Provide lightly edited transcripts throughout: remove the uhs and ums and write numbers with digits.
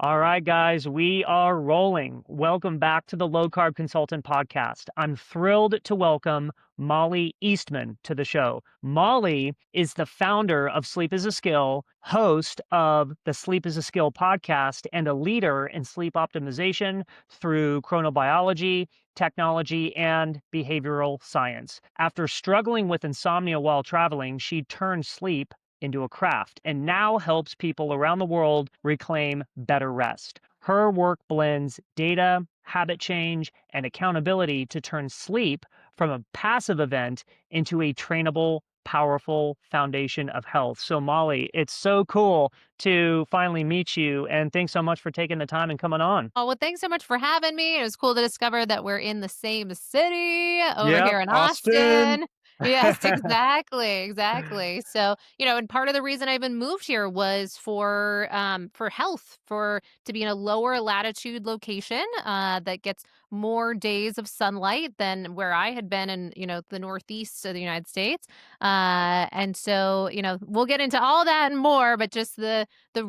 All right, guys, we are rolling. Welcome back to the Low Carb Consultant podcast. I'm thrilled to welcome Molly Eastman to the show. Molly is the founder of Sleep is a Skill, host of the Sleep is a Skill podcast, and a leader in sleep optimization through chronobiology, technology, and behavioral science. After struggling with insomnia while traveling, she turned sleep into a craft and now helps people around the world reclaim better rest. Her work blends data, habit change, and accountability to turn sleep from a passive event into a trainable, powerful foundation of health. So, Molly, it's so cool to finally meet you. And thanks so much for taking the time and coming on. Oh, well, thanks so much for having me. It was cool to discover that we're in the same city over Yep, here in Austin. Austin. Yes, exactly, exactly. So, and part of the reason I even moved here was for health, for to be in a lower latitude location that gets more days of sunlight than where I had been in, the northeast of the United States. And so, we'll get into all that and more, but just the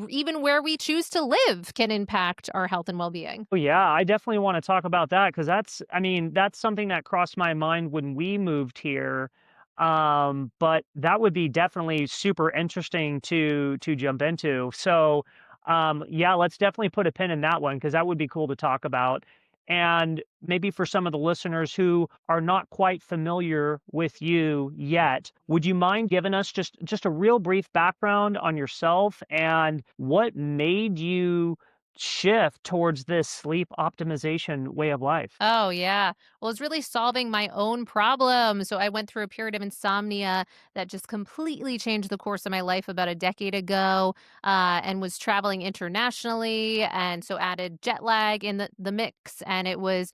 even where we choose to live can impact our health and well-being. Oh, yeah, I definitely want to talk about that because that's something that crossed my mind when we moved here. But that would be definitely super interesting to jump into. So, yeah, let's definitely put a pin in that one because that would be cool to talk about. And maybe for some of the listeners who are not quite familiar with you yet, would you mind giving us just a real brief background on yourself and what made you shift towards this sleep optimization way of life? Oh, yeah. Well, it's really solving my own problem. So I went through a period of insomnia that just completely changed the course of my life about a decade ago, and was traveling internationally. And so added jet lag in the mix. And it was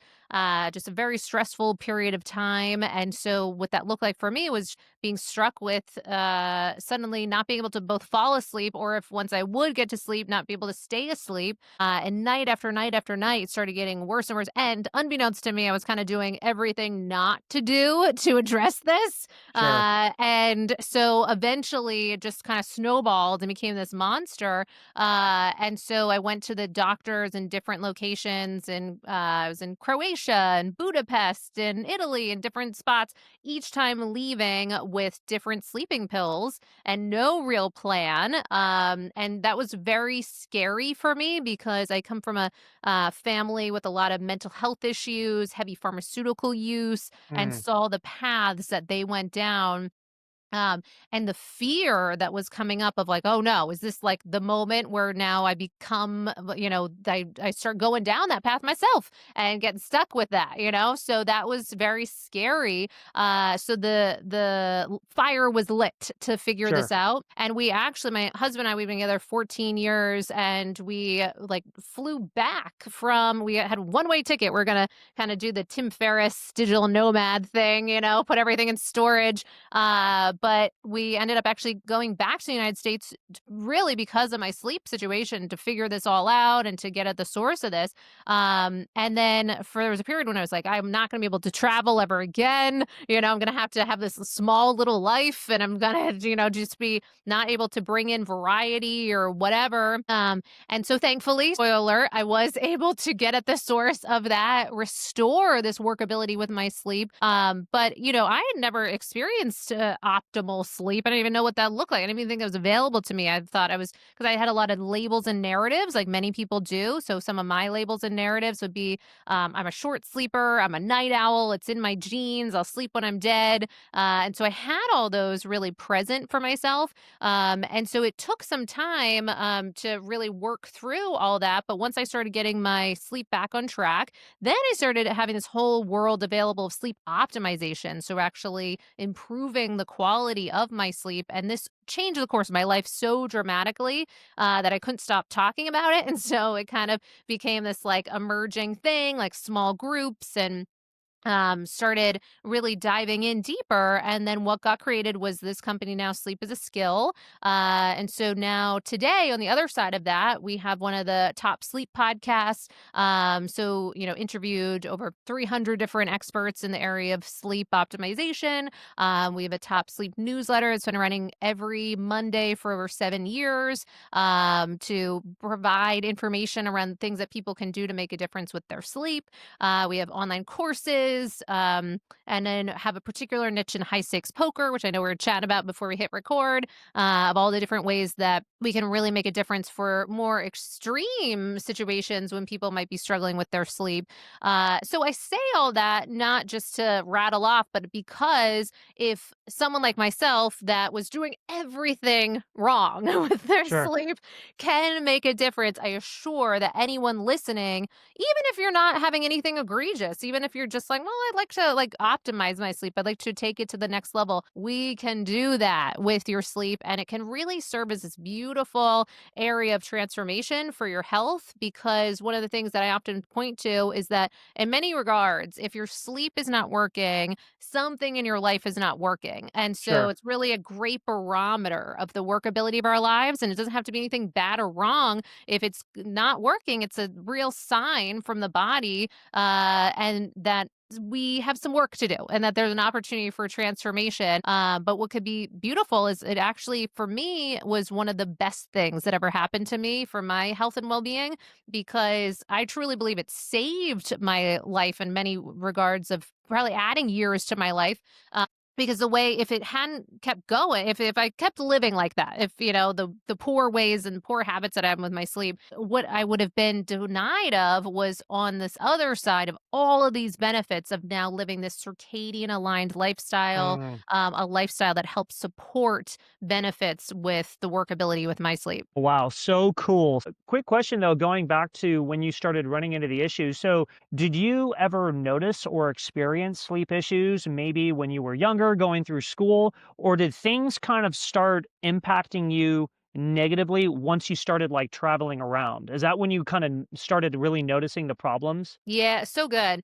just a very stressful period of time. And so what that looked like for me was being struck with suddenly not being able to both fall asleep, or if once I would get to sleep, not be able to stay asleep. And night after night after night, it started getting worse and worse. And unbeknownst to me, I was kind of doing everything not to do to address this. Sure. And so eventually it just kind of snowballed and became this monster. And so I went to the doctors in different locations, and I was in Croatia and Budapest and Italy and different spots, each time leaving with different sleeping pills and no real plan. And that was very scary for me because I come from a family with a lot of mental health issues, heavy pharmaceutical use, and Mm, saw the paths that they went down, um, and the fear that was coming up of like, oh no, is this like the moment where now I become, I start going down that path myself and getting stuck with that. So that was very scary. So the fire was lit to figure this sure. out. And we actually, my husband and I, we've been together 14 years, and we like flew back from, we had one-way ticket. We're going to kind of do the Tim Ferriss digital nomad thing, put everything in storage, but we ended up actually going back to the United States really because of my sleep situation, to figure this all out and to get at the source of this. And then there was a period when I was like, I'm not going to be able to travel ever again. I'm going to have this small little life, and I'm going to, just be not able to bring in variety or whatever. And so thankfully, spoiler alert, I was able to get at the source of that, restore this workability with my sleep. But I had never experienced optimal sleep. I didn't even know what that looked like. I didn't even think it was available to me. I thought I was, because I had a lot of labels and narratives like many people do. So some of my labels and narratives would be, I'm a short sleeper, I'm a night owl, it's in my genes, I'll sleep when I'm dead. And so I had all those really present for myself. And so it took some time to really work through all that. But once I started getting my sleep back on track, then I started having this whole world available of sleep optimization. So actually improving the quality of my sleep. And this changed the course of my life so dramatically that I couldn't stop talking about it. And so it kind of became this like emerging thing, like small groups and started really diving in deeper. And then what got created was this company now, Sleep is a Skill. And so now today, on the other side of that, we have one of the top sleep podcasts. Interviewed over 300 different experts in the area of sleep optimization. We have a top sleep newsletter. It's been running every Monday for over 7 years to provide information around things that people can do to make a difference with their sleep. We have online courses, and then have a particular niche in high stakes poker, which I know we were chatting about before we hit record, of all the different ways that we can really make a difference for more extreme situations when people might be struggling with their sleep. So I say all that not just to rattle off, but because if someone like myself that was doing everything wrong with their Sure. sleep can make a difference, I assure that anyone listening, even if you're not having anything egregious, even if you're just like, well, I'd like to like optimize my sleep, I'd like to take it to the next level. We can do that with your sleep, and it can really serve as this beautiful area of transformation for your health. Because one of the things that I often point to is that in many regards, if your sleep is not working, something in your life is not working. And so Sure. it's really a great barometer of the workability of our lives. And it doesn't have to be anything bad or wrong. If it's not working, it's a real sign from the body, and that we have some work to do and that there's an opportunity for transformation. But what could be beautiful is it actually, for me, was one of the best things that ever happened to me for my health and well being, because I truly believe it saved my life in many regards of probably adding years to my life. Because the way, if it hadn't kept going, if I kept living like that, if the poor ways and poor habits that I have with my sleep, what I would have been denied of was on this other side of all of these benefits of now living this circadian aligned lifestyle, Mm. a lifestyle that helps support benefits with the workability with my sleep. Wow, so cool. Quick question though, going back to when you started running into the issues. So, did you ever notice or experience sleep issues maybe when you were younger, going through school, or did things kind of start impacting you negatively once you started like traveling around? Is that when you kind of started really noticing the problems? Yeah, so good.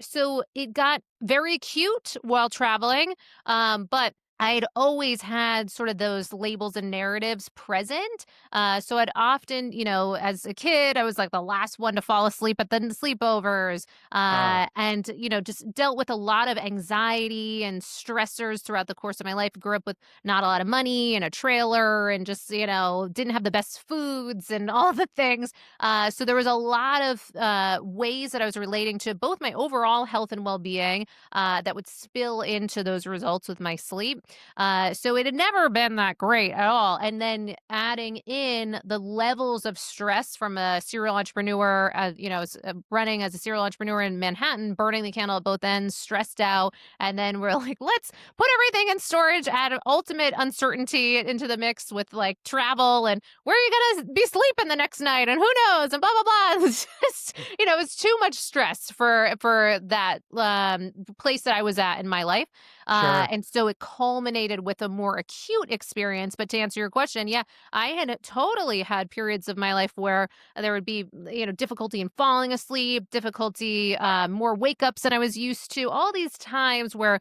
So it got very acute while traveling, but I'd always had sort of those labels and narratives present. So I'd often, as a kid, I was like the last one to fall asleep at the sleepovers, Oh, and, just dealt with a lot of anxiety and stressors throughout the course of my life. Grew up with not a lot of money and a trailer and just, didn't have the best foods and all the things. So there was a lot of ways that I was relating to both my overall health and well being that would spill into those results with my sleep. So it had never been that great at all. And then adding in the levels of stress from a serial entrepreneur, running as a serial entrepreneur in Manhattan, burning the candle at both ends, stressed out. And then we're like, let's put everything in storage, add ultimate uncertainty into the mix with like travel and where are you going to be sleeping the next night and who knows and blah blah blah. It's just, it's too much stress for that place that I was at in my life. sure. And so it culminated with a more acute experience. But to answer your question, yeah, I had totally had periods of my life where there would be, difficulty in falling asleep, difficulty, more wake ups than I was used to, all these times where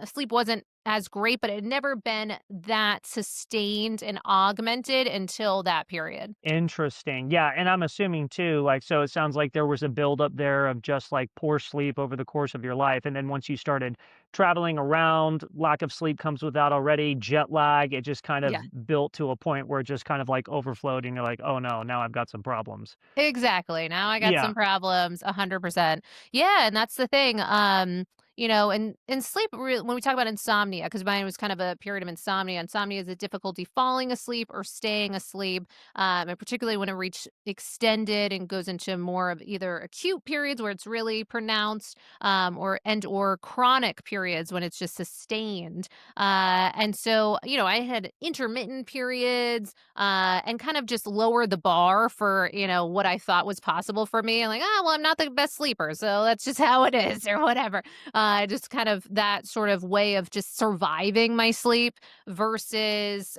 sleep wasn't as great, but it had never been that sustained and augmented until that period. Interesting. Yeah, and I'm assuming too, like, so it sounds like there was a buildup there of just like poor sleep over the course of your life. And then once you started traveling around, lack of sleep comes with that already, jet lag, it just kind Yeah. of built to a point where it just kind of like overflowed and you're like, oh no, now I've got some problems. Exactly. Now I got Yeah, some problems, 100%. Yeah, and that's the thing. And sleep, when we talk about insomnia, because mine was kind of a period of insomnia. Insomnia is a difficulty falling asleep or staying asleep, and particularly when it reaches extended and goes into more of either acute periods where it's really pronounced, or chronic periods when it's just sustained. And so, I had intermittent periods, and kind of just lower the bar for, what I thought was possible for me. I'm like, well, I'm not the best sleeper, so that's just how it is, or whatever. just kind of that sort of way of just surviving my sleep versus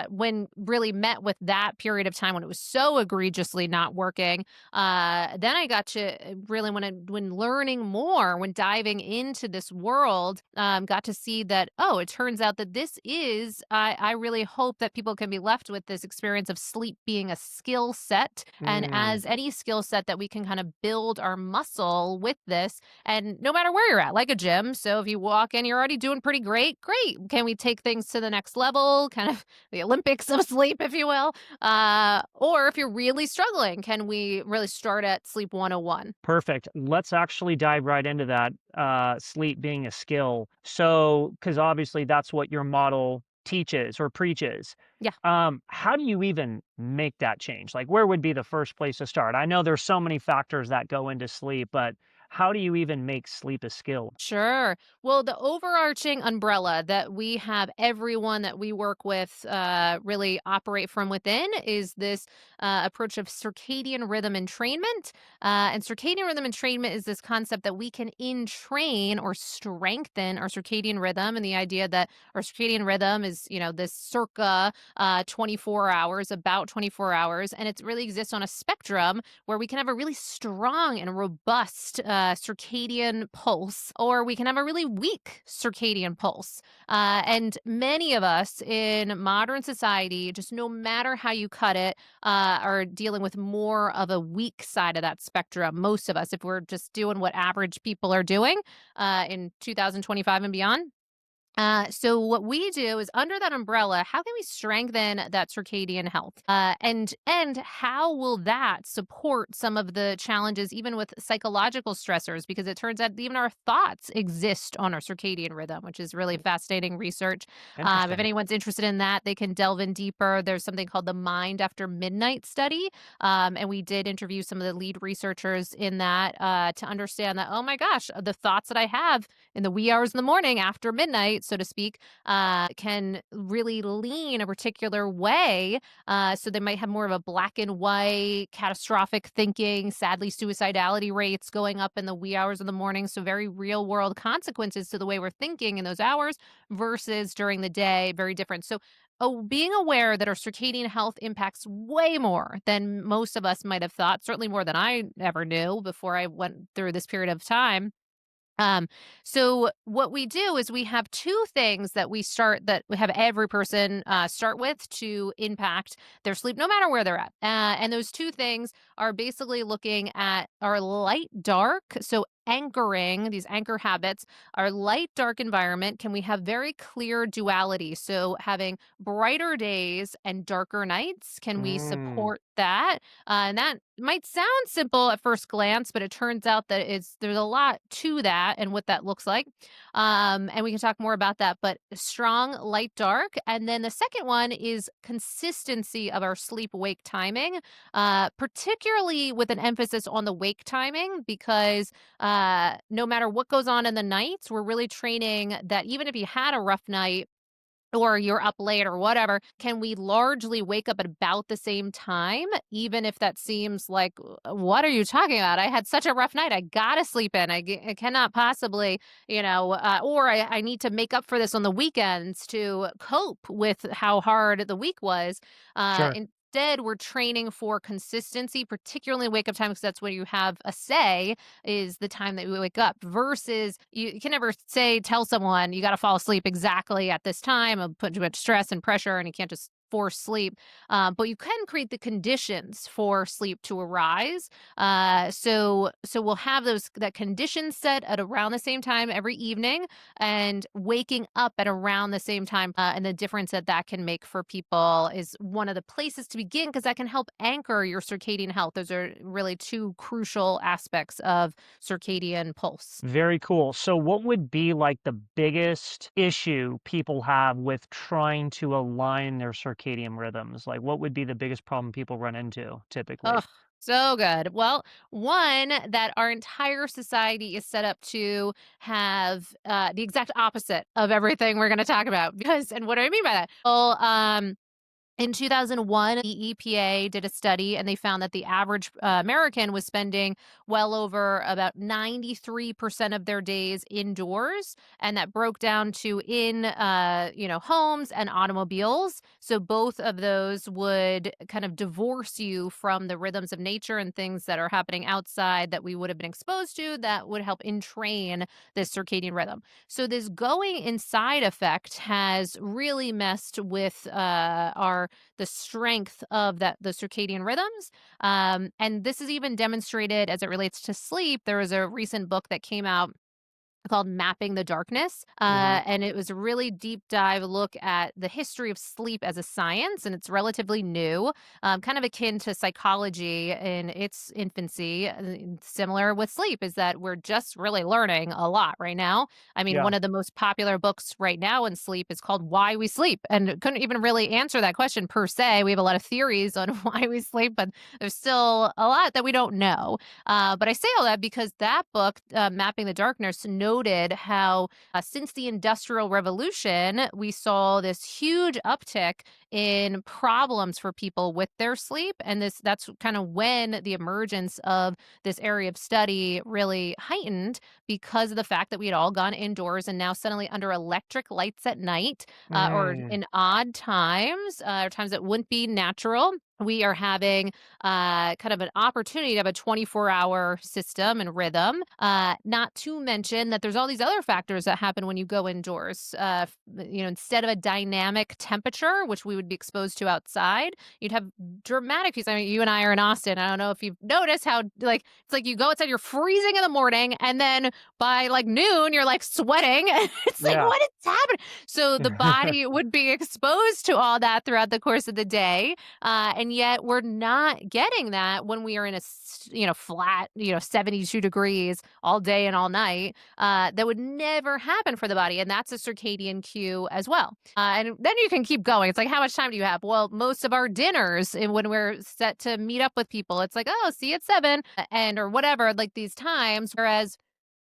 when really met with that period of time when it was so egregiously not working. Then I got to really when learning more, when diving into this world, got to see that, oh, it turns out that this is, I really hope that people can be left with this experience of sleep being a skill set. And Mm, as any skill set that we can kind of build our muscle with this, and no matter where you're at, like a gym. So if you walk in, you're already doing pretty great. Great. Can we take things to the next level? Kind of the Olympics of sleep, if you will. Or if you're really struggling, can we really start at sleep 101? perfect. Let's actually dive right into that, sleep being a skill. So, because obviously that's what your model teaches or preaches. Yeah. How do you even make that change? Like, where would be the first place to start? I know there's so many factors that go into sleep, but how do you even make sleep a skill? Sure. Well, the overarching umbrella that we have everyone that we work with really operate from within is this approach of circadian rhythm entrainment. And circadian rhythm entrainment is this concept that we can entrain or strengthen our circadian rhythm. And the idea that our circadian rhythm is, this circa 24 hours, about 24 hours. And it really exists on a spectrum where we can have a really strong and robust circadian pulse, or we can have a really weak circadian pulse. And many of us in modern society, just no matter how you cut it, are dealing with more of a weak side of that spectrum. Most of us, if we're just doing what average people are doing in 2025 and beyond. So what we do is under that umbrella, how can we strengthen that circadian health? And how will that support some of the challenges, even with psychological stressors? Because it turns out even our thoughts exist on our circadian rhythm, which is really fascinating research. If Interesting. anyone's interested in that, they can delve in deeper. There's something called the Mind After Midnight study, and we did interview some of the lead researchers in that to understand that. Oh my gosh, the thoughts that I have in the wee hours in the morning after midnight, so to speak, can really lean a particular way. So they might have more of a black and white, catastrophic thinking, sadly, suicidality rates going up in the wee hours of the morning. So very real world consequences to the way we're thinking in those hours versus during the day, very different. So being aware that our circadian health impacts way more than most of us might have thought, certainly more than I ever knew before I went through this period of time. So what we do is we have two things that we have every person start with to impact their sleep, no matter where they're at. And those two things are basically looking at our light dark. So anchoring these anchor habits, our light dark environment. Can we have very clear duality? So having brighter days and darker nights. Can we Mm, support that? And that might sound simple at first glance, but it turns out that there's a lot to that and what that looks like. And we can talk more about that. But strong light dark, and then the second one is consistency of our sleep wake timing, particularly with an emphasis on the wake timing, because no matter what goes on in the nights, we're really training that even if you had a rough night or you're up late or whatever, can we largely wake up at about the same time? Even if that seems like, what are you talking about? I had such a rough night. I gotta sleep in. I cannot possibly, or I need to make up for this on the weekends to cope with how hard the week was. sure. Instead, we're training for consistency, particularly wake up time, because that's when you have a say is the time that we wake up versus you can never tell someone you got to fall asleep exactly at this time. It'll put too much stress and pressure and you can't just force sleep. But you can create the conditions for sleep to arise. So we'll have that condition set at around the same time every evening and waking up at around the same time. And the difference that can make for people is one of the places to begin because that can help anchor your circadian health. Those are really two crucial aspects of circadian pulse. Very cool. So what would be like the biggest issue people have with trying to align their circadian rhythms? Like what would be the biggest problem people run into Oh, typically? so good. Well, one, that our entire society is set up to have the exact opposite of everything we're going to talk about. Because, and what do I mean by that? Well, In 2001, the EPA did a study and they found that the average American was spending well over about 93% of their days indoors. And that broke down to in, homes and automobiles. So both of those would kind of divorce you from the rhythms of nature and things that are happening outside that we would have been exposed to that would help entrain this circadian rhythm. So this going inside effect has really messed with our the strength of the circadian rhythms. And this is even demonstrated as it relates to sleep. There was a recent book that came out called Mapping the Darkness. Hmm. And it was a really deep dive look at the history of sleep as a science, and it's relatively new, kind of akin to psychology in its infancy. Similar with sleep is that we're just really learning a lot right now. I mean, Yeah. one of the most popular books right now in sleep is called Why We Sleep, and it couldn't even really answer that question per se. We have a lot of theories on why we sleep, but there's still a lot that we don't know. But I say all that because that book, Mapping the Darkness, noted how since the Industrial Revolution, we saw this huge uptick in problems for people with their sleep. And that's kind of when the emergence of this area of study really heightened because of the fact that we had all gone indoors and now suddenly under electric lights at night or Mm. in odd times or times that wouldn't be natural. We are having kind of an opportunity to have a 24-hour system and rhythm. Not to mention that there's all these other factors that happen when you go indoors. Instead of a dynamic temperature, which we would be exposed to outside, you'd have dramatic peaks. I mean, you and I are in Austin. I don't know if you've noticed how like it's like you go outside, you're freezing in the morning, and then by like noon, you're like sweating. It's like Yeah. what is happening? So the body would be exposed to all that throughout the course of the day, and yet we're not getting that when we are in a flat 72 degrees all day and all night. That would never happen for the body, and that's a circadian cue as well. And then you can keep going. It's like, how much time do you have? Well, most of our dinners, when we're set to meet up with people, it's like, oh, see you at 7 and or whatever, like these times. Whereas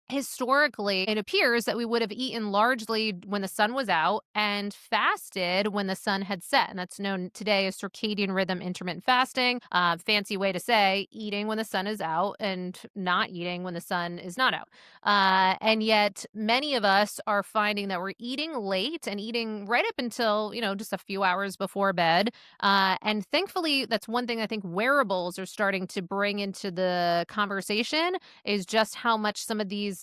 historically, it appears that we would have eaten largely when the sun was out and fasted when the sun had set. And that's known today as circadian rhythm intermittent fasting. Fancy way to say eating when the sun is out and not eating when the sun is not out. And yet, many of us are finding that we're eating late and eating right up until, just a few hours before bed. And thankfully, that's one thing I think wearables are starting to bring into the conversation is just how much some of these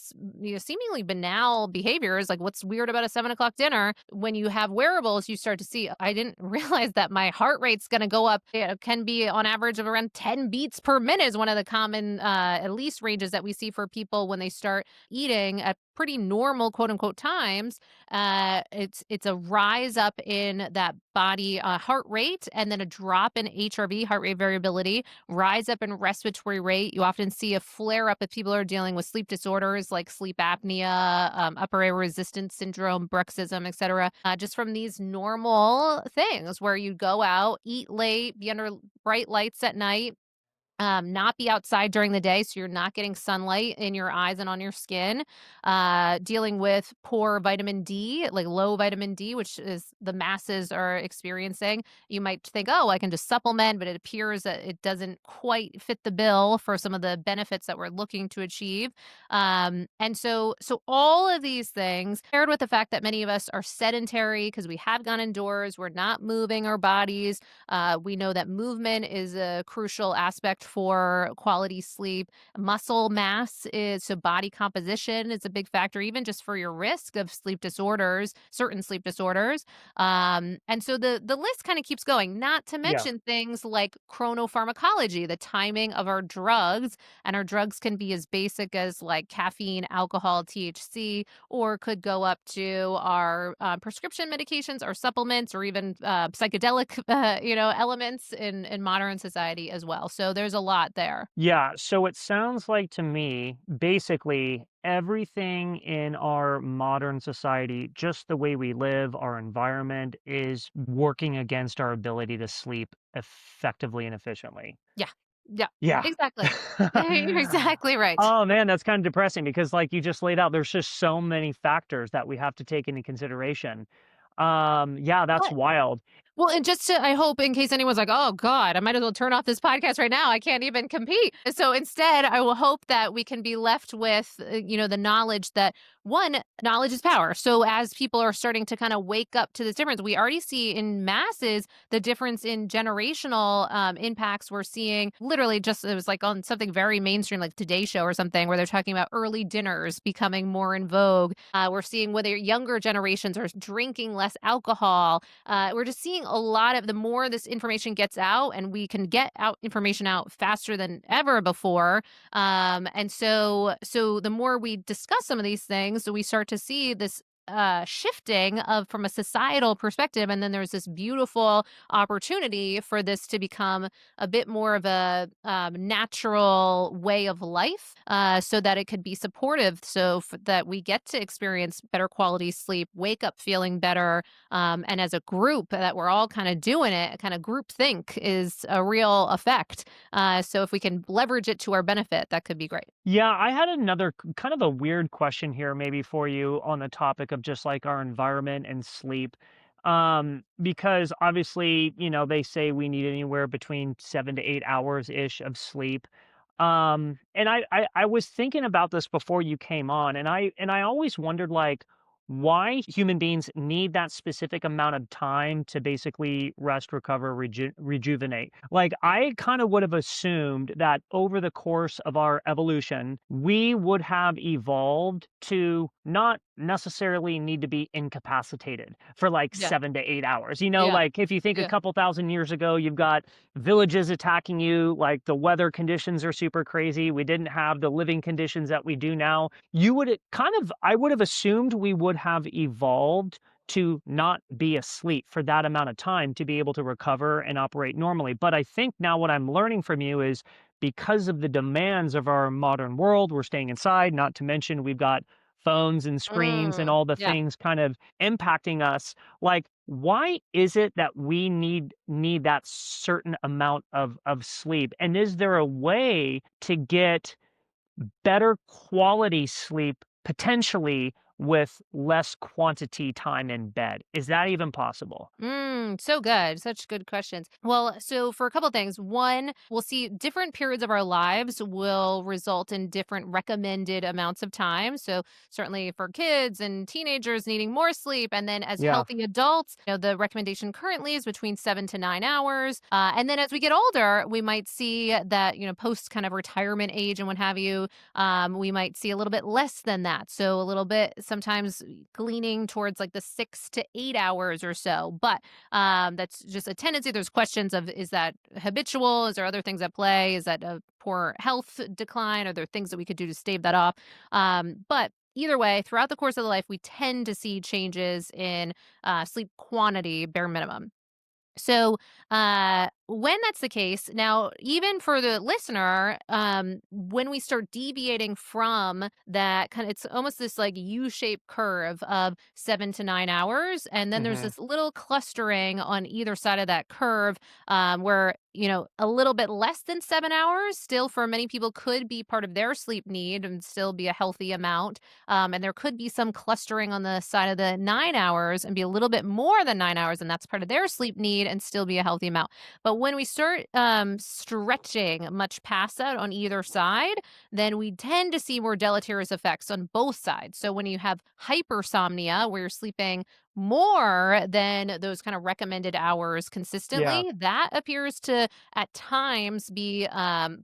seemingly banal behaviors, like what's weird about a 7 o'clock dinner, when you have wearables, you start to see, I didn't realize that my heart rate's going to go up. It can be on average of around 10 beats per minute is one of the common, at least ranges that we see for people when they start eating at pretty normal quote unquote times. It's a rise up in that body heart rate and then a drop in HRV, heart rate variability, rise up in respiratory rate. You often see a flare up if people are dealing with sleep disorders like sleep apnea, upper air resistance syndrome, bruxism, etc. Just from these normal things where you go out, eat late, be under bright lights at night, not be outside during the day so you're not getting sunlight in your eyes and on your skin, dealing with poor vitamin D, like low vitamin D, which is the masses are experiencing. You might think, oh, I can just supplement, but it appears that it doesn't quite fit the bill for some of the benefits that we're looking to achieve. And so all of these things paired with the fact that many of us are sedentary because we have gone indoors, we're not moving our bodies. We know that movement is a crucial aspect for quality sleep. Muscle mass is so body composition is a big factor, even just for your risk of sleep disorders, certain sleep disorders. And so the list kind of keeps going. Not to Yeah. mention things like chronopharmacology, the timing of our drugs, and our drugs can be as basic as like caffeine, alcohol, THC, or could go up to our prescription medications or supplements or even psychedelic elements in modern society as well. So there's a lot there. Yeah, so it sounds like to me, basically, everything in our modern society, just the way we live, our environment, is working against our ability to sleep effectively and efficiently. Yeah. Yeah. Yeah. Exactly. You're exactly right. Oh, man, that's kinda depressing because, like you just laid out, there's just so many factors that we have to take into consideration. Yeah, that's But wild. Well, and just to I hope in case anyone's like, "Oh god, I might as well turn off this podcast right now. I can't even compete." So instead, I will hope that we can be left with, the knowledge that one, knowledge is power. So as people are starting to kind of wake up to this difference, we already see in masses the difference in generational impacts. We're seeing literally just it was like on something very mainstream, like Today Show or something, where they're talking about early dinners becoming more in vogue. We're seeing whether younger generations are drinking less alcohol. We're just seeing a lot of the more this information gets out, and we can get out information out faster than ever before. And so the more we discuss some of these things, we start to see this shifting of from a societal perspective, and then there's this beautiful opportunity for this to become a bit more of a natural way of life, so that it could be supportive, so that we get to experience better quality sleep, wake up feeling better, and as a group that we're all kind of doing it, kind of group think is a real effect. So if we can leverage it to our benefit, that could be great. Yeah, I had another kind of a weird question here, maybe for you on the topic of just like our environment and sleep. Because obviously, they say we need anywhere between 7 to 8 hours ish of sleep. And I was thinking about this before you came on, and I always wondered like why human beings need that specific amount of time to basically rest, recover, rejuvenate. Like, I kind of would have assumed that over the course of our evolution, we would have evolved to not necessarily need to be incapacitated for like Yeah. 7 to 8 hours. Yeah. Like if you think a Yeah. couple thousand years ago, you've got villages attacking you, like the weather conditions are super crazy. We didn't have the living conditions that we do now. You would kind of, I would have assumed we would have evolved to not be asleep for that amount of time to be able to recover and operate normally. But I think now what I'm learning from you is because of the demands of our modern world, we're staying inside, not to mention we've got phones and screens and all the Yeah. things kind of impacting us. Like, why is it that we need that certain amount of sleep? And is there a way to get better quality sleep potentially with less quantity time in bed? Is that even possible? So good. Such good questions. Well, so for a couple things. One, we'll see different periods of our lives will result in different recommended amounts of time. So certainly for kids and teenagers needing more sleep. And then as Yeah, healthy adults, the recommendation currently is between 7 to 9 hours. And then as we get older, we might see that, post kind of retirement age and what have you, we might see a little bit less than that. So a little bit sometimes gleaning towards like the 6 to 8 hours or so. But that's just a tendency. There's questions of is that habitual? Is there other things at play? Is that a poor health decline? Are there things that we could do to stave that off? But either way, throughout the course of the life, we tend to see changes in sleep quantity, bare minimum. So, when that's the case, now, even for the listener, when we start deviating from that kind of, it's almost this like U-shaped curve of 7 to 9 hours. And then there's mhm, this little clustering on either side of that curve, where, a little bit less than 7 hours still for many people could be part of their sleep need and still be a healthy amount. And there could be some clustering on the side of the 9 hours and be a little bit more than 9 hours, and that's part of their sleep need and still be a healthy amount. But when we start stretching much past that on either side, then we tend to see more deleterious effects on both sides. So when you have hypersomnia, where you're sleeping more than those kind of recommended hours yeah, consistently, that appears to at times be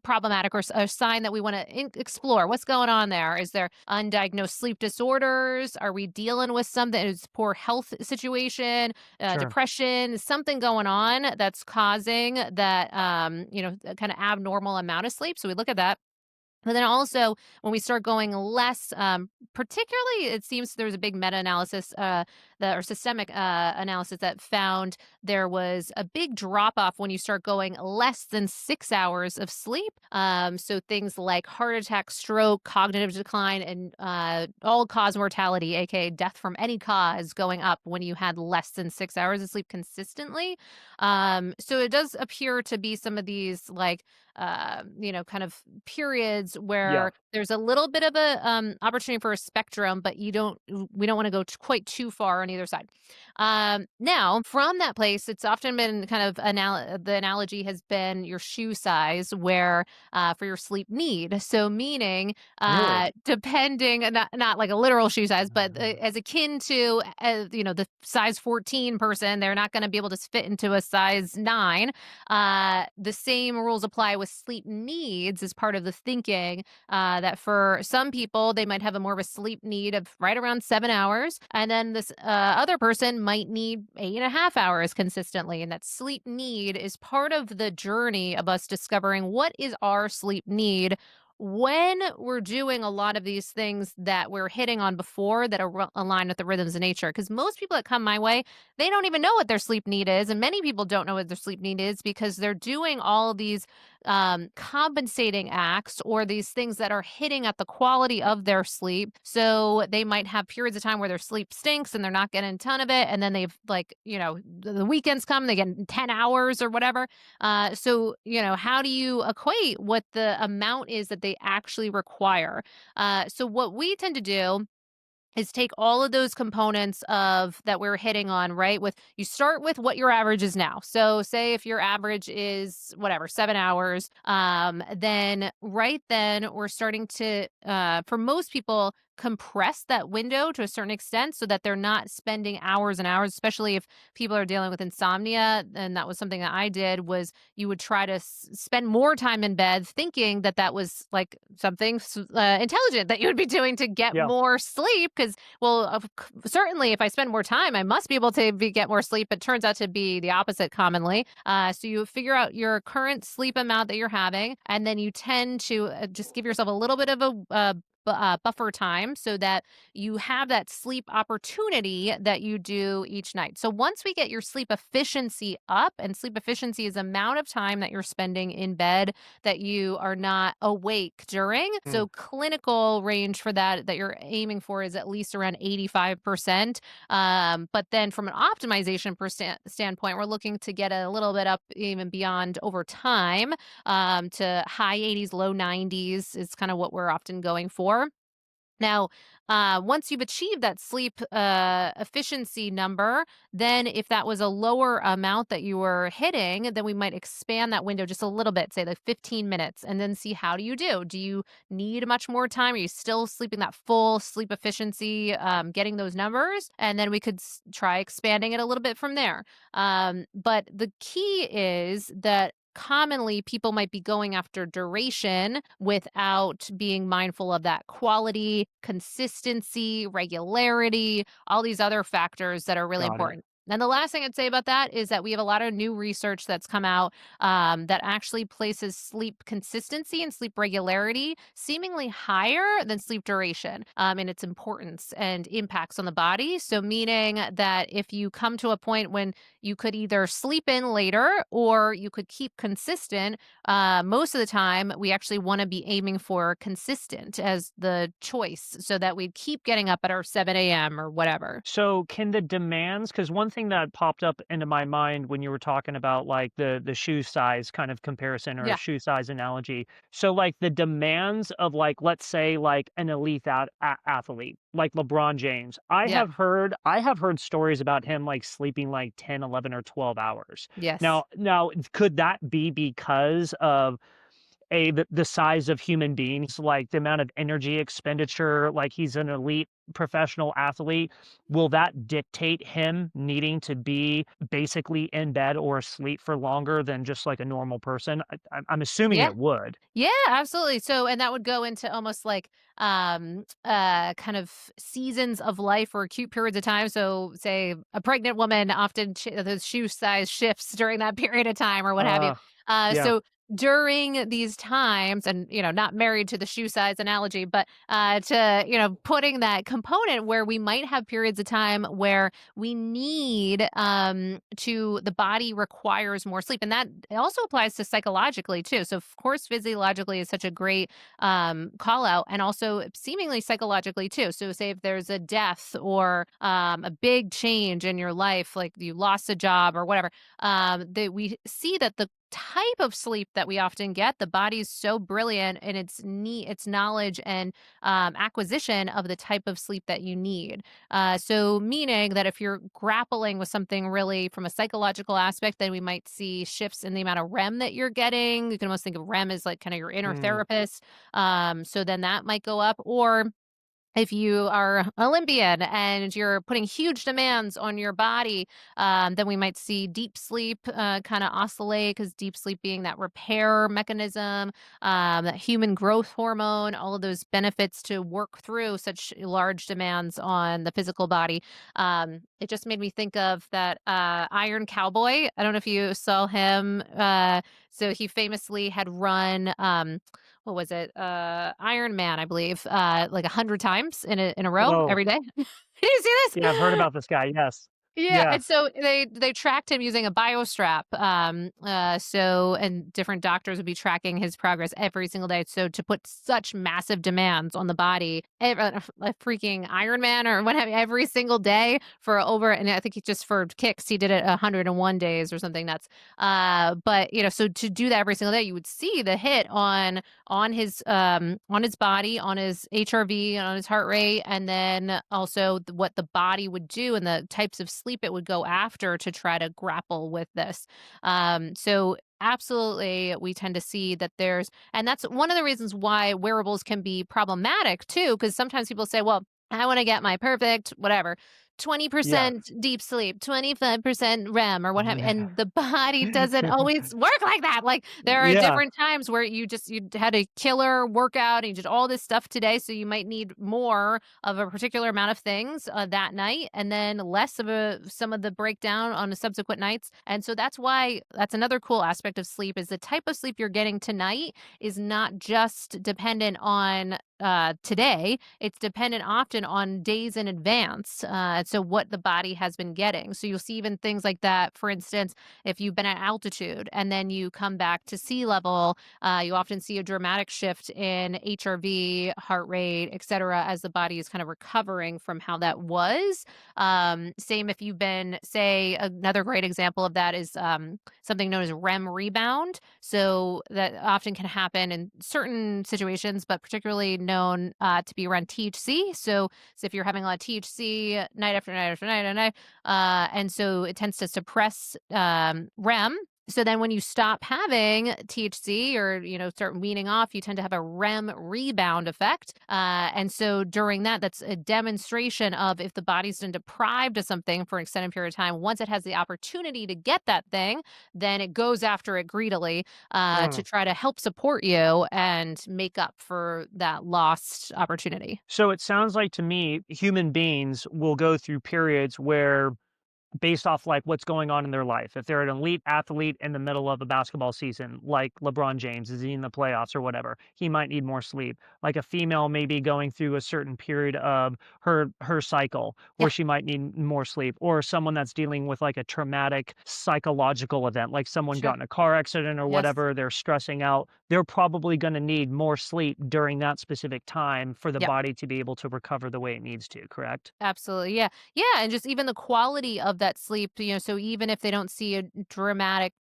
problematic or a sign that we want to explore what's going on there. Is there undiagnosed sleep disorders? Are we dealing with something? Is poor health situation, sure. depression, something going on that's causing that kind of abnormal amount of sleep? So we look at that. But then also, when we start going less, particularly, it seems there was a big meta-analysis, or systemic analysis that found there was a big drop-off when you start going less than 6 hours of sleep. So things like heart attack, stroke, cognitive decline, and all-cause mortality, aka death from any cause, going up when you had less than 6 hours of sleep consistently. So it does appear to be some of these like kind of periods Yeah. where there's a little bit of a opportunity for a spectrum, but we don't want to go quite too far on either side. Now, from that place, it's often been kind of the analogy has been your shoe size, where for your sleep need. So, meaning, Really? depending, not like a literal shoe size, but as akin to, the size 14 person, they're not going to be able to fit into a size 9. The same rules apply with sleep needs as part of the thinking, that for some people, they might have a more of a sleep need of right around 7 hours. And then this other person might need 8.5 hours consistently. And that sleep need is part of the journey of us discovering what is our sleep need when we're doing a lot of these things that we're hitting on before that are aligned with the rhythms of nature. Because most people that come my way, they don't even know what their sleep need is. And many people don't know what their sleep need is because they're doing all of these compensating acts or these things that are hitting at the quality of their sleep. So they might have periods of time where their sleep stinks and they're not getting a ton of it. And then they've, like, the weekends come, they get 10 hours or whatever. So, how do you equate what the amount is that they actually require? So what we tend to do is take all of those components of that we're hitting on, right? With you start with what your average is now. So say if your average is whatever, 7 hours, then right then we're starting to for most people compress that window to a certain extent so that they're not spending hours and hours, especially if people are dealing with insomnia. And that was something that I did, was you would try to spend more time in bed thinking that that was like something intelligent that you would be doing to get Yeah. more sleep. Because, well, certainly if I spend more time, I must be able to get more sleep. It turns out to be the opposite commonly. So you figure out your current sleep amount that you're having, and then you tend to just give yourself a little bit of a buffer time so that you have that sleep opportunity that you do each night. So once we get your sleep efficiency up, and sleep efficiency is amount of time that you're spending in bed that you are not awake during. Mm. So clinical range for that you're aiming for is at least around 85%. But then from an optimization standpoint, we're looking to get a little bit up even beyond over time, to high 80s, low 90s is kind of what we're often going for. Now, once you've achieved that sleep efficiency number, then if that was a lower amount that you were hitting, then we might expand that window just a little bit, say like 15 minutes, and then see how do you do. Do you need much more time? Are you still sleeping that full sleep efficiency, getting those numbers? And then we could try expanding it a little bit from there. But the key is that commonly people might be going after duration without being mindful of that quality, consistency, regularity, all these other factors that are really Got it. important. And the last thing I'd say about that is that we have a lot of new research that's come out, that actually places sleep consistency and sleep regularity seemingly higher than sleep duration, in its importance and impacts on the body. So, meaning that if you come to a point when you could either sleep in later or you could keep consistent. Most of the time, we actually want to be aiming for consistent as the choice so that we keep getting up at our 7 a.m. or whatever. So can the demands, because one thing that popped up into my mind when you were talking about like the shoe size kind of comparison or a Yeah. shoe size analogy. So like the demands of like, let's say like an elite athlete, like LeBron James. Yeah. I have heard stories about him like sleeping like 10, 11, or 12 hours. Yes. Now could that be because of the size of human beings, like the amount of energy expenditure, like he's an elite professional athlete, will that dictate him needing to be basically in bed or asleep for longer than just like a normal person? I'm assuming Yeah. it would. Yeah, absolutely. So, and that would go into almost like kind of seasons of life or acute periods of time. So, say a pregnant woman often the shoe size shifts during that period of time or what have you. Uh, yeah, So during these times, and not married to the shoe size analogy, but to putting that component where we might have periods of time where we need to the body requires more sleep, and that also applies to psychologically too. So of course physiologically is such a great call out, and also seemingly psychologically too. So say if there's a death or a big change in your life, like you lost a job or whatever, that we see that the type of sleep that we often get. The body is so brilliant in its knowledge and acquisition of the type of sleep that you need. So, meaning that if you're grappling with something really from a psychological aspect, then we might see shifts in the amount of REM that you're getting. You can almost think of REM as like kind of your inner Mm. therapist. So then that might go up, or if you are Olympian and you're putting huge demands on your body, then we might see deep sleep kind of oscillate, because deep sleep being that repair mechanism, that human growth hormone, all of those benefits to work through such large demands on the physical body. It just made me think of that Iron Cowboy. I don't know if you saw him. So he famously had run. What was it? Iron Man, I believe, like 100 times in a row Oh, every day. Did you see this? yeah, I've heard about this guy. Yes. Yeah, Yeah. and so they tracked him using a biostrap. And different doctors would be tracking his progress every single day. So to put such massive demands on the body, a freaking Iron Man or what have you, every single day for over, and I think he just for kicks he did it 101 days or something nuts. But so to do that every single day, you would see the hit on his body, on his HRV, on his heart rate, and then also what the body would do and the types of sleep it would go after to try to grapple with this. So absolutely, we tend to see that and that's one of the reasons why wearables can be problematic too, because sometimes people say, well, I want to get my perfect whatever. Yeah. 20% deep sleep, 25% REM or what have you. And the body doesn't always work like that. Like there are Yeah. different times where you had a killer workout and you did all this stuff today, so you might need more of a particular amount of things that night, and then less of some of the breakdown on the subsequent nights. And so that's another cool aspect of sleep, is the type of sleep you're getting tonight is not just dependent on today. It's dependent often on days in advance. So what the body has been getting. So you'll see even things like that. For instance, if you've been at altitude and then you come back to sea level, you often see a dramatic shift in HRV, heart rate, et cetera, as the body is kind of recovering from how that was. Same if you've been, say, another great example of that is something known as REM rebound. So that often can happen in certain situations, but particularly known to be around THC. So if you're having a lot of THC night after night after night and night, and so it tends to suppress REM. So then when you stop having THC or, start weaning off, you tend to have a REM rebound effect. And so during that, that's a demonstration of if the body's been deprived of something for an extended period of time, once it has the opportunity to get that thing, then it goes after it greedily to Mm. try to help support you and make up for that lost opportunity. So it sounds like to me, human beings will go through periods where based off like what's going on in their life. If they're an elite athlete in the middle of a basketball season, like LeBron James, is he in the playoffs or whatever, he might need more sleep. Like a female may be going through a certain period of her cycle Yeah, where she might need more sleep, or someone that's dealing with like a traumatic psychological event, like someone sure. got in a car accident or Yes. whatever, they're stressing out. They're probably going to need more sleep during that specific time for the Yep. body to be able to recover the way it needs to, correct? Absolutely. Yeah. Yeah. And just even the quality of that sleep, so even if they don't see a dramatic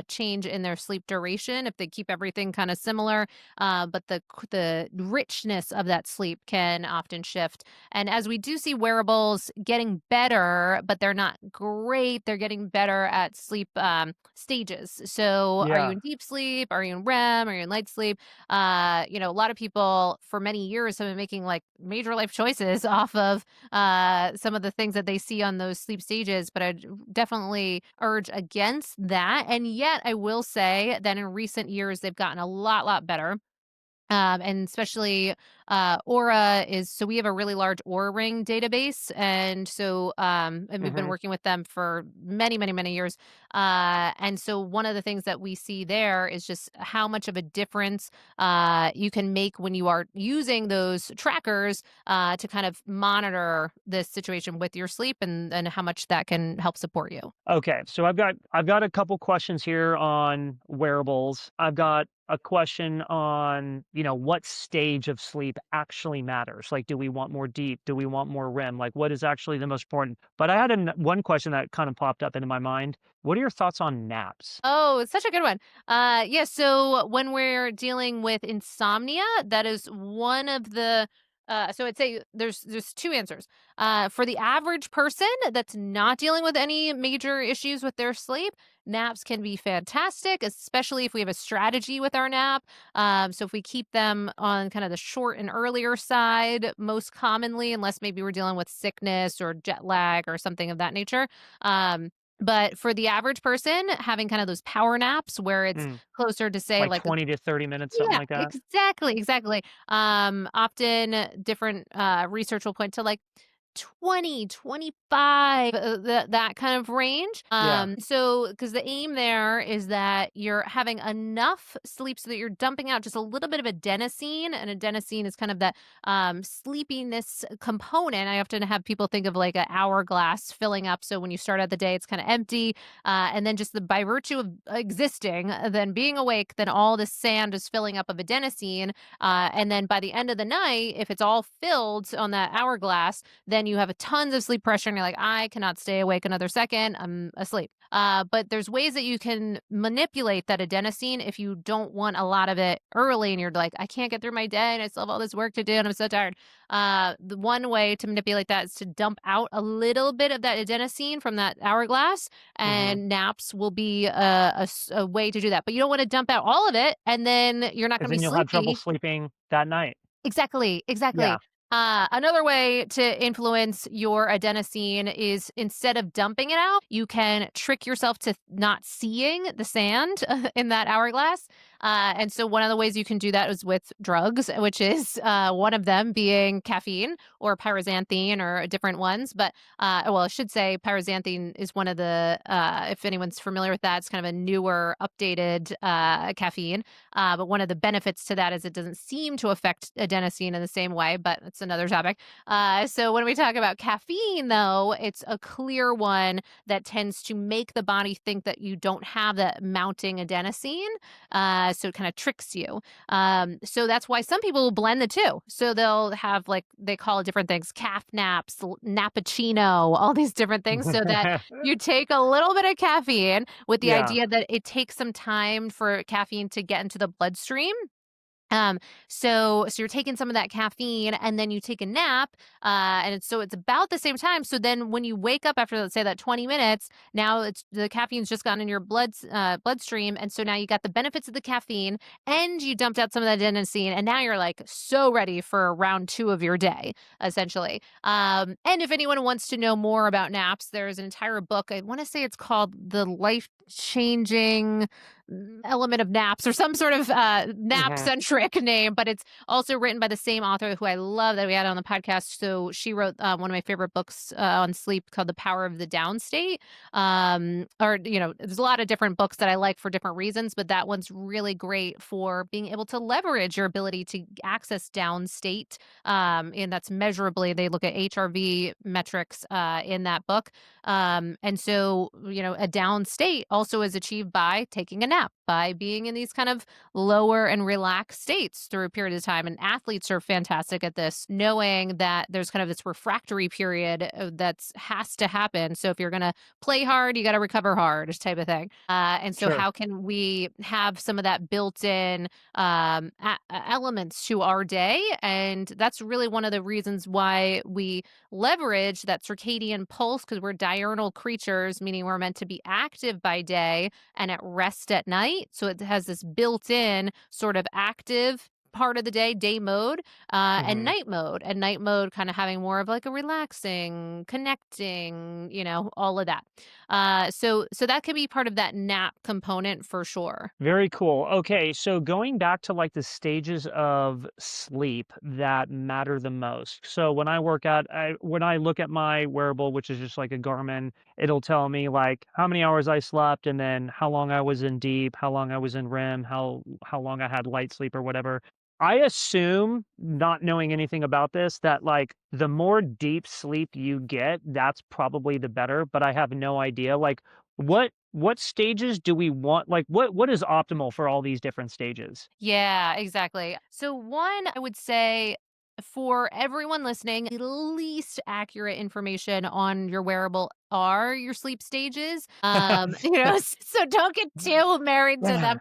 change in their sleep duration, if they keep everything kind of similar, but the richness of that sleep can often shift. And as we do see wearables getting better, but they're not great, they're getting better at sleep stages. So are you Yeah. in deep sleep? Are you in REM? Are you in light sleep? A lot of people for many years have been making like major life choices off of some of the things that they see on those sleep stages, but I definitely urge against that. And yet, I will say that in recent years, they've gotten a lot better. And especially Aura is so we have a really large Aura Ring database, and so and we've been Mhm. working with them for many years. And so one of the things that we see there is just how much of a difference you can make when you are using those trackers to kind of monitor this situation with your sleep, and how much that can help support you. Okay, so I've got a couple questions here on wearables. I've got a question on, what stage of sleep sleep actually matters. Like, do we want more deep? Do we want more REM? Like, what is actually the most important? But I had one question that kind of popped up into my mind. What are your thoughts on naps? Oh, it's such a good one. Yeah, so when we're dealing with insomnia, that is one of the so I'd say there's two answers. For the average person that's not dealing with any major issues with their sleep, naps can be fantastic, especially if we have a strategy with our nap. So if we keep them on kind of the short and earlier side, most commonly, unless maybe we're dealing with sickness or jet lag or something of that nature. But for the average person, having kind of those power naps where it's Mm, closer to say like like 20 to 30 minutes, something yeah, like that? exactly, exactly. Often different research will point to like 20, 25, that kind of range. Yeah. So because the aim there is that you're having enough sleep so that you're dumping out just a little bit of adenosine, and adenosine is kind of that sleepiness component. I often have people think of like an hourglass filling up. So when you start out the day, it's kind of empty, and then just by virtue of existing, then being awake, then all this sand is filling up of adenosine, and then by the end of the night, if it's all filled on that hourglass, then you have a tons of sleep pressure and you're like, I cannot stay awake another second. I'm asleep. But there's ways that you can manipulate that adenosine if you don't want a lot of it early and you're like, I can't get through my day and I still have all this work to do and I'm so tired. The one way to manipulate that is to dump out a little bit of that adenosine from that hourglass, Mhm. and naps will be a way to do that. But you don't want to dump out all of it and then you're not going 'Cause to be then you'll have trouble sleepy. sleeping that night. Exactly, exactly. Yeah. Another way to influence your adenosine is instead of dumping it out, you can trick yourself to not seeing the sand in that hourglass. And so, one of the ways you can do that is with drugs, which is one of them being caffeine or pyrazanthine or different ones. But, well, I should say pyrazanthine is one of the, if anyone's familiar with that, it's kind of a newer, updated caffeine. But one of the benefits to that is it doesn't seem to affect adenosine in the same way, but it's another topic. So when we talk about caffeine, though, it's a clear one that tends to make the body think that you don't have that mounting adenosine. So it kind of tricks you. So that's why some people will blend the two. So they'll have like they call it different things, calf naps, nappuccino, all these different things, so that you take a little bit of caffeine with the Yeah. idea that it takes some time for caffeine to get into the bloodstream. Um, so you're taking some of that caffeine and then you take a nap, so it's about the same time. So then when you wake up after, let's say, that 20 minutes, now it's the caffeine's just gotten in your bloodstream. And so now you got the benefits of the caffeine and you dumped out some of that adenosine. And now you're like so ready for round two of your day, essentially. And if anyone wants to know more about naps, there's an entire book. I want to say it's called The Life Changing Element of Naps or some sort of nap Mhm. centric name, but it's also written by the same author who I love that we had on the podcast. So she wrote one of my favorite books on sleep called The Power of the Downstate. There's a lot of different books that I like for different reasons, but that one's really great for being able to leverage your ability to access downstate. And that's measurably, they look at HRV metrics in that book. And so, a down state also is achieved by taking a nap, by being in these kind of lower and relaxed states through a period of time. And athletes are fantastic at this, knowing that there's kind of this refractory period that's has to happen. So if you're going to play hard, you got to recover hard, type of thing. And so, Sure. how can we have some of that built in elements to our day? And that's really one of the reasons why we leverage that circadian pulse because we're diurnal creatures, meaning we're meant to be active by day and at rest at night. So it has this built in sort of active part of the day mode, Mhm. and night mode kind of having more of like a relaxing, connecting, all of that. So that can be part of that nap component for sure. Very cool. Okay, so going back to like the stages of sleep that matter the most. So when I look at my wearable, which is just like a Garmin, it'll tell me like how many hours I slept and then how long I was in deep, how long I was in REM, how long I had light sleep or whatever. I assume, not knowing anything about this, that like the more deep sleep you get, that's probably the better, but I have no idea. Like what stages do we want? Like, what is optimal for all these different stages? Yeah, exactly. So one, I would say for everyone listening, the least accurate information on your wearable are your sleep stages. So don't get too married to them.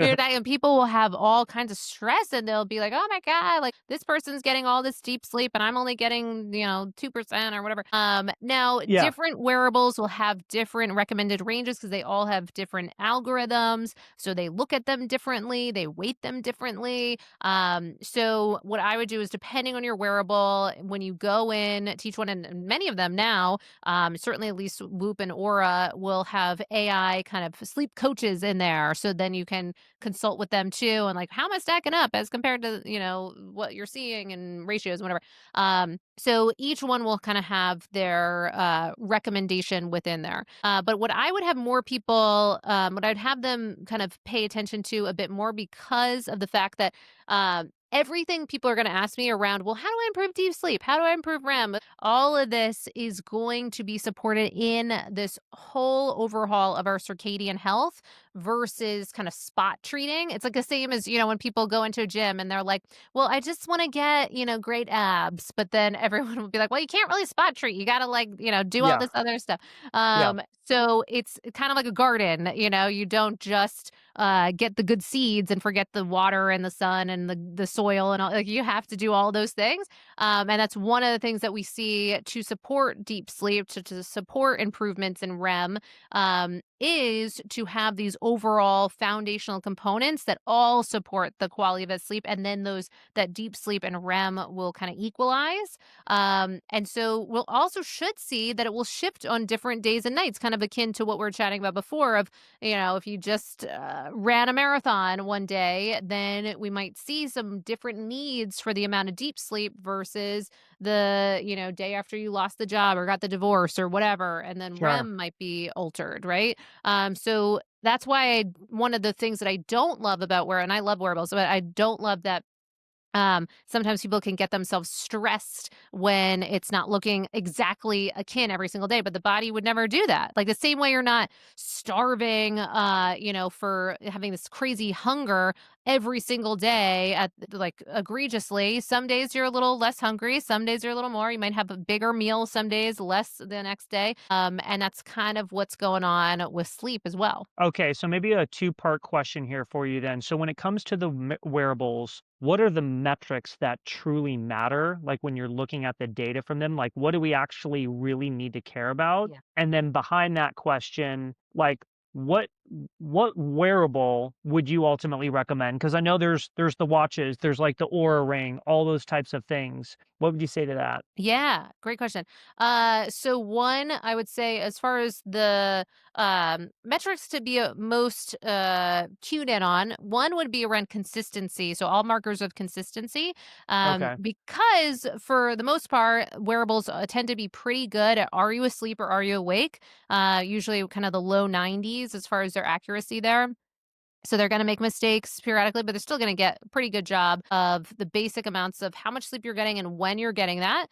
And people will have all kinds of stress and they'll be like, oh my God, like this person's getting all this deep sleep and I'm only getting, 2% or whatever. Now Yeah. different wearables will have different recommended ranges because they all have different algorithms. So they look at them differently, they weight them differently. So what I would do is depending on your wearable, when you go in to each one, and many of them now, certainly at least Whoop and Aura will have AI kind of sleep coaches in there. So then you can consult with them too and like, how am I stacking up as compared to, what you're seeing and ratios, whatever. So each one will kind of have their recommendation within there. But what I would have more people, what I'd have them kind of pay attention to a bit more because of the fact that everything people are going to ask me around, well, how do I improve deep sleep? How do I improve REM? All of this is going to be supported in this whole overhaul of our circadian health versus kind of spot treating. It's like the same as, when people go into a gym and they're like, well, I just want to get, great abs. But then everyone will be like, well, you can't really spot treat. You got to like, do all Yeah. this other stuff. Yeah. So it's kind of like a garden, you don't just get the good seeds and forget the water and the sun and the soil and all. Like you have to do all those things. And that's one of the things that we see to support deep sleep, to support improvements in REM, is to have these overall foundational components that all support the quality of that sleep. And then that deep sleep and REM will kind of equalize. And so we'll also should see that it will shift on different days and nights, kind of akin to what we are chatting about before of, if you just ran a marathon one day, then we might see some different needs for the amount of deep sleep versus the, day after you lost the job or got the divorce or whatever. And then Sure. REM might be altered, right? So that's why one of the things that I don't love about and I love wearables, but I don't love that sometimes people can get themselves stressed when it's not looking exactly akin every single day, but the body would never do that. Like the same way you're not starving, for having this crazy hunger every single day at like egregiously. Some days you're a little less hungry. Some days you're a little more. You might have a bigger meal some days, less the next day. And that's kind of what's going on with sleep as well. Okay, so maybe a two-part question here for you then. So when it comes to the wearables, what are the metrics that truly matter? Like when you're looking at the data from them, like what do we actually really need to care about? Yeah. And then behind that question, like what what wearable would you ultimately recommend? Because I know there's the watches, there's like the Aura Ring, all those types of things. What would you say to that? Yeah, great question. So one, I would say, as far as the metrics to be most cued in on, one would be around consistency. So all markers of consistency, Okay. because for the most part, wearables tend to be pretty good at are you asleep or are you awake? Usually, kind of the low 90s as far as their accuracy there. So they're going to make mistakes periodically, but they're still going to get a pretty good job of the basic amounts of how much sleep you're getting and when you're getting that.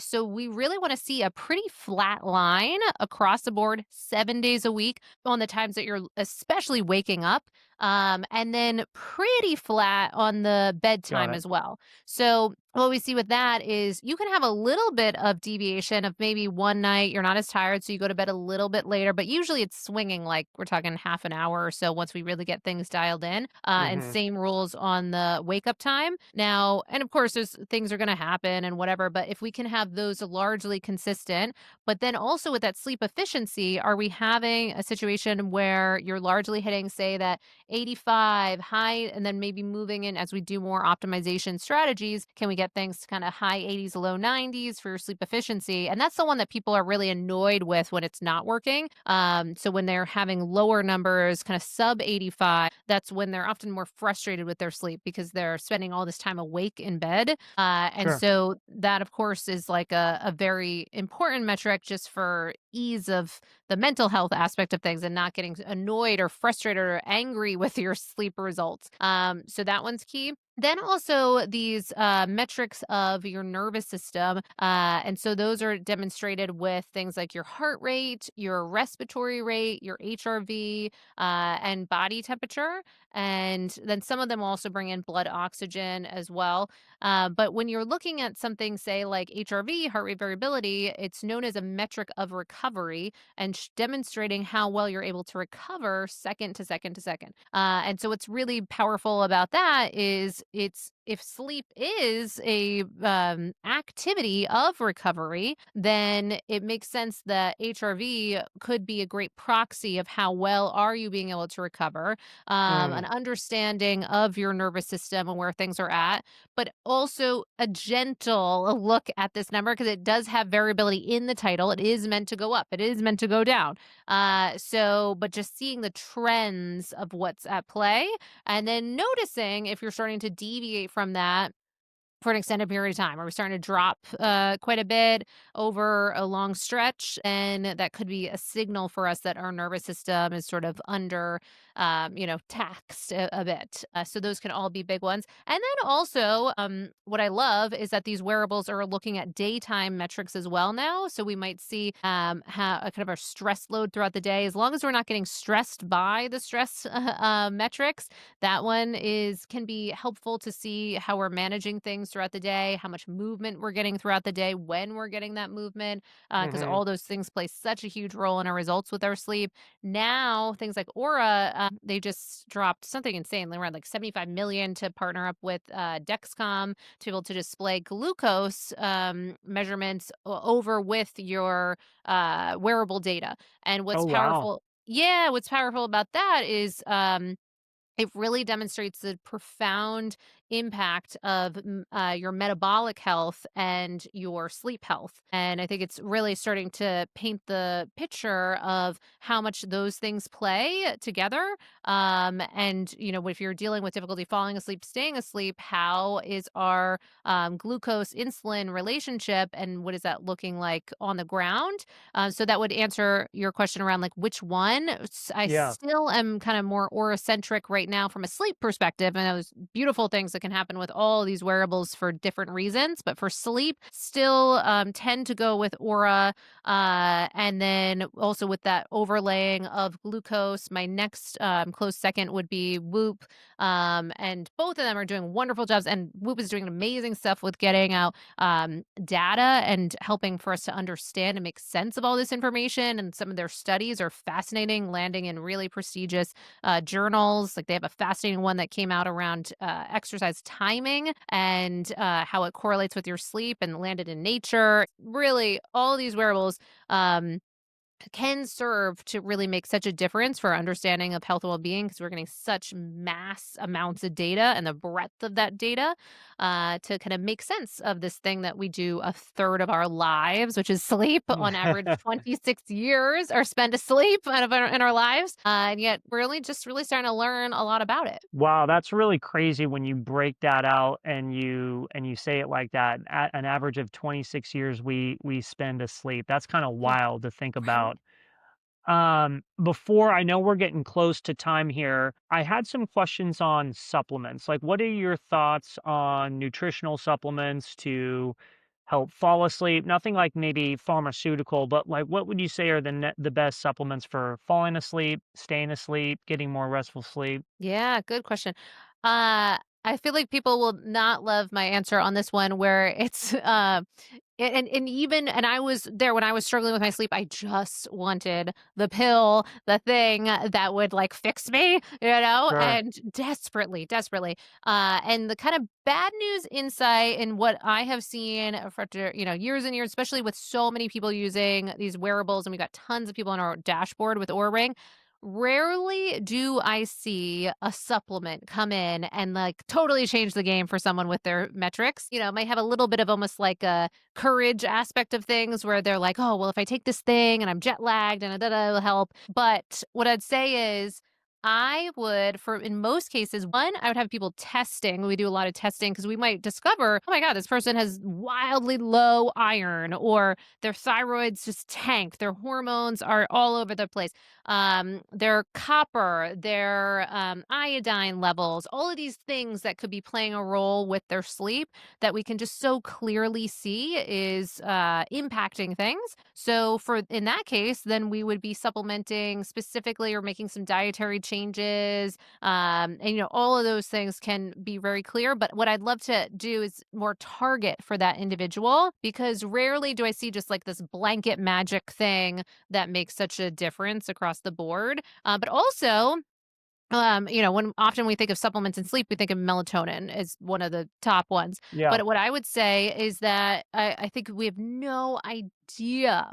So we really want to see a pretty flat line across the board, 7 days a week on the times that you're especially waking up. And then pretty flat on the Got bedtime it. as well. So what we see with that is you can have a little bit of deviation of maybe one night you're not as tired, so you go to bed a little bit later, but usually it's swinging like we're talking half an hour or so once we really get things dialed in. And Mhm. same rules on the wake up time. Now, and of course, there's things are going to happen and whatever, but if we can have those largely consistent, but then also with that sleep efficiency, are we having a situation where you're largely hitting, say, that 85 high, and then maybe moving in as we do more optimization strategies? Can we get things to kind of high 80s, low 90s for your sleep efficiency? And that's the one that people are really annoyed with when it's not working. So when they're having lower numbers, kind of sub 85, that's when they're often more frustrated with their sleep because they're spending all this time awake in bed. And Sure. so that, of course, is like a very important metric just for ease of the mental health aspect of things and not getting annoyed or frustrated or angry with your sleep results. So that one's key. Then also these metrics of your nervous system. And so those are demonstrated with things like your heart rate, your respiratory rate, your HRV, and body temperature. And then some of them also bring in blood oxygen as well. But when you're looking at something, say like HRV, heart rate variability, it's known as a metric of recovery and demonstrating how well you're able to recover second to second to second. And so what's really powerful about that is it's if sleep is a activity of recovery, then it makes sense that HRV could be a great proxy of how well are you being able to recover, an Mm, understanding of your nervous system and where things are at, but also a gentle look at this number because it does have variability in the title. It is meant to go up. It is meant to go down. But just seeing the trends of what's at play and then noticing if you're starting to deviate from that for an extended period of time. Are we starting to drop quite a bit over a long stretch? And that could be a signal for us that our nervous system is sort of under, taxed a bit. So those can all be big ones. And then also, what I love is that these wearables are looking at daytime metrics as well now. So we might see how a kind of our stress load throughout the day. As long as we're not getting stressed by the stress metrics, that one is can be helpful to see how we're managing things throughout the day, how much movement we're getting throughout the day, when we're getting that movement, because mhm. all those things play such a huge role in our results with our sleep. Now, things like Aura, they just dropped something insane, around like 75 million to partner up with Dexcom to be able to display glucose measurements over with your wearable data. And Oh, wow. what's powerful about that is it really demonstrates the profound impact of your metabolic health and your sleep health. And I think it's really starting to paint the picture of how much those things play together. If you're dealing with difficulty falling asleep, staying asleep, how is our glucose insulin relationship and what is that looking like on the ground? So that would answer your question around like which one. I Yeah. still am kind of more aura-centric right now from a sleep perspective, and those beautiful things that can happen with all these wearables for different reasons. But for sleep, still tend to go with Aura, and then also with that overlaying of glucose. My next close second would be Whoop, and both of them are doing wonderful jobs. And Whoop is doing amazing stuff with getting out data and helping for us to understand and make sense of all this information. And some of their studies are fascinating, landing in really prestigious journals. Like they have a fascinating one that came out around exercise timing and how it correlates with your sleep and landed in Nature. Really, all these wearables. Can serve to really make such a difference for our understanding of health and well-being because we're getting such mass amounts of data and the breadth of that data to kind of make sense of this thing that we do a third of our lives, which is sleep. On average, 26 years are spent asleep in our lives, and yet we're only just really starting to learn a lot about it. Wow, that's really crazy when you break that out and you say it like that. At an average of 26 years we spend asleep. That's kind of Yeah. wild to think Right. about. Before I know we're getting close to time here, I had some questions on supplements. Like, what are your thoughts on nutritional supplements to help fall asleep? Nothing like maybe pharmaceutical, but like, what would you say are the best supplements for falling asleep, staying asleep, getting more restful sleep? Yeah, good question. I feel like people will not love my answer on this one where it's and I was there when I was struggling with my sleep. I just wanted the pill, the thing that would like fix me, Sure. and desperately, desperately. And the kind of bad news insight in what I have seen after, years and years, especially with so many people using these wearables, and we got tons of people on our dashboard with Oura Ring. Rarely do I see a supplement come in and like totally change the game for someone with their metrics. Might have a little bit of almost like a courage aspect of things where they're like, oh, well, if I take this thing and I'm jet lagged and it'll help. But what I'd say is, I would, for in most cases, one, I would have people testing. We do a lot of testing because we might discover, oh my God, this person has wildly low iron, or their thyroid's just tanked. Their hormones are all over the place. Their copper, their iodine levels, all of these things that could be playing a role with their sleep that we can just so clearly see is impacting things. So for in that case, then we would be supplementing specifically or making some dietary changes. And all of those things can be very clear. But what I'd love to do is more target for that individual, because rarely do I see just like this blanket magic thing that makes such a difference across the board. But also, when often we think of supplements and sleep, we think of melatonin as one of the top ones. Yeah. But what I would say is that I think we have no idea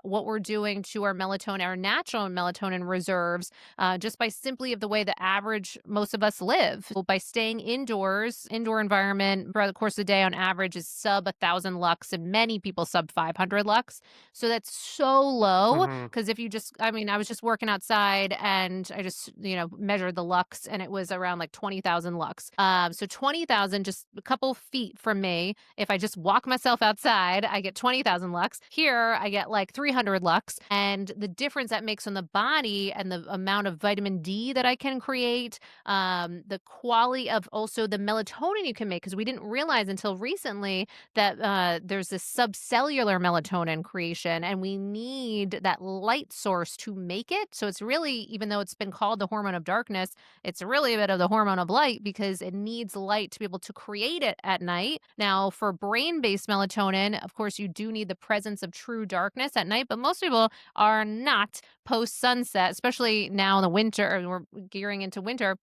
what we're doing to our melatonin, our natural melatonin reserves, just by simply of the way the average most of us live. Well, by staying indoors, indoor environment throughout the course of the day on average is sub 1,000 lux, and many people sub 500 lux. So that's so low, Hmm. because if you just, I mean, I was just working outside and I just, measured the lux, and it was around like 20,000 lux. So 20,000, just a couple feet from me. If I just walk myself outside, I get 20,000 lux. Here, I get like 300 lux. And the difference that makes on the body and the amount of vitamin D that I can create, the quality of also the melatonin you can make, because we didn't realize until recently that there's this subcellular melatonin creation, and we need that light source to make it. So it's really, even though it's been called the hormone of darkness, it's really a bit of the hormone of light, because it needs light to be able to create it at night. Now, for brain based melatonin, of course, you do need the presence of true darkness at night, but most people are not post sunset, especially now in the winter. We're gearing into winter.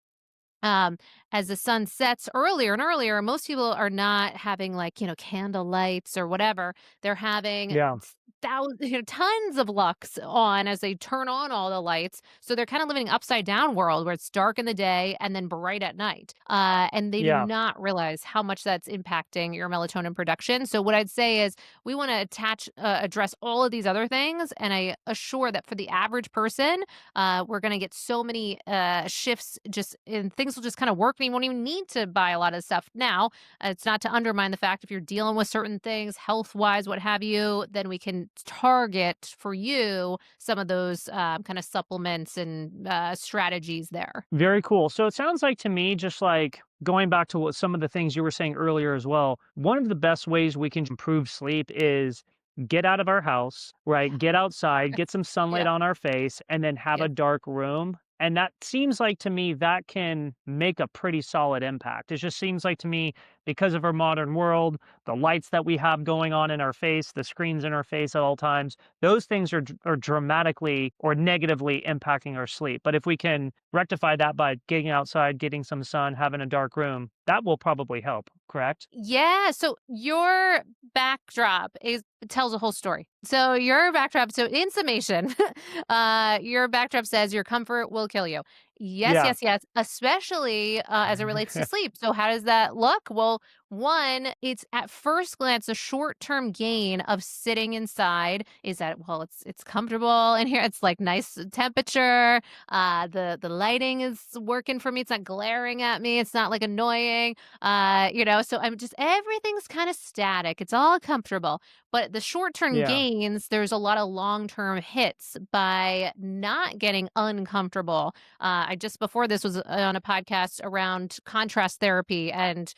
um, as the sun sets earlier and earlier, most people are not having like, candle lights or whatever. They're having Yeah. thousands, tons of lux on as they turn on all the lights. So they're kind of living upside down world where it's dark in the day and then bright at night. And they do Yeah. not realize how much that's impacting your melatonin production. So what I'd say is we want to address all of these other things. And I assure that for the average person, we're going to get so many shifts, just and things will just kind of work, and you won't even need to buy a lot of stuff. Now, it's not to undermine the fact if you're dealing with certain things, health wise, what have you, then we can target for you some of those kind of supplements and strategies there. Very cool. So it sounds like to me, just like going back to what some of the things you were saying earlier as well, one of the best ways we can improve sleep is get out of our house, right? Get outside, get some sunlight Yeah. on our face, and then have Yeah. a dark room. And that seems like to me that can make a pretty solid impact. It just seems like to me, because of our modern world, the lights that we have going on in our face, the screens in our face at all times, those things are dramatically or negatively impacting our sleep. But if we can rectify that by getting outside, getting some sun, having a dark room, that will probably help, correct? Yeah, so your backdrop tells a whole story. So your backdrop, so in summation, your backdrop says your comfort will kill you. Yes, Yeah. yes, yes, especially as it relates to sleep. So how does that look? Well, one, it's at first glance a short-term gain of sitting inside is that, well, it's comfortable in here. It's like nice temperature. The lighting is working for me. It's not glaring at me. It's not like annoying. So I'm just, everything's kind of static. It's all comfortable. But the short-term Yeah. gains, there's a lot of long-term hits by not getting uncomfortable. I just before this was on a podcast around contrast therapy and,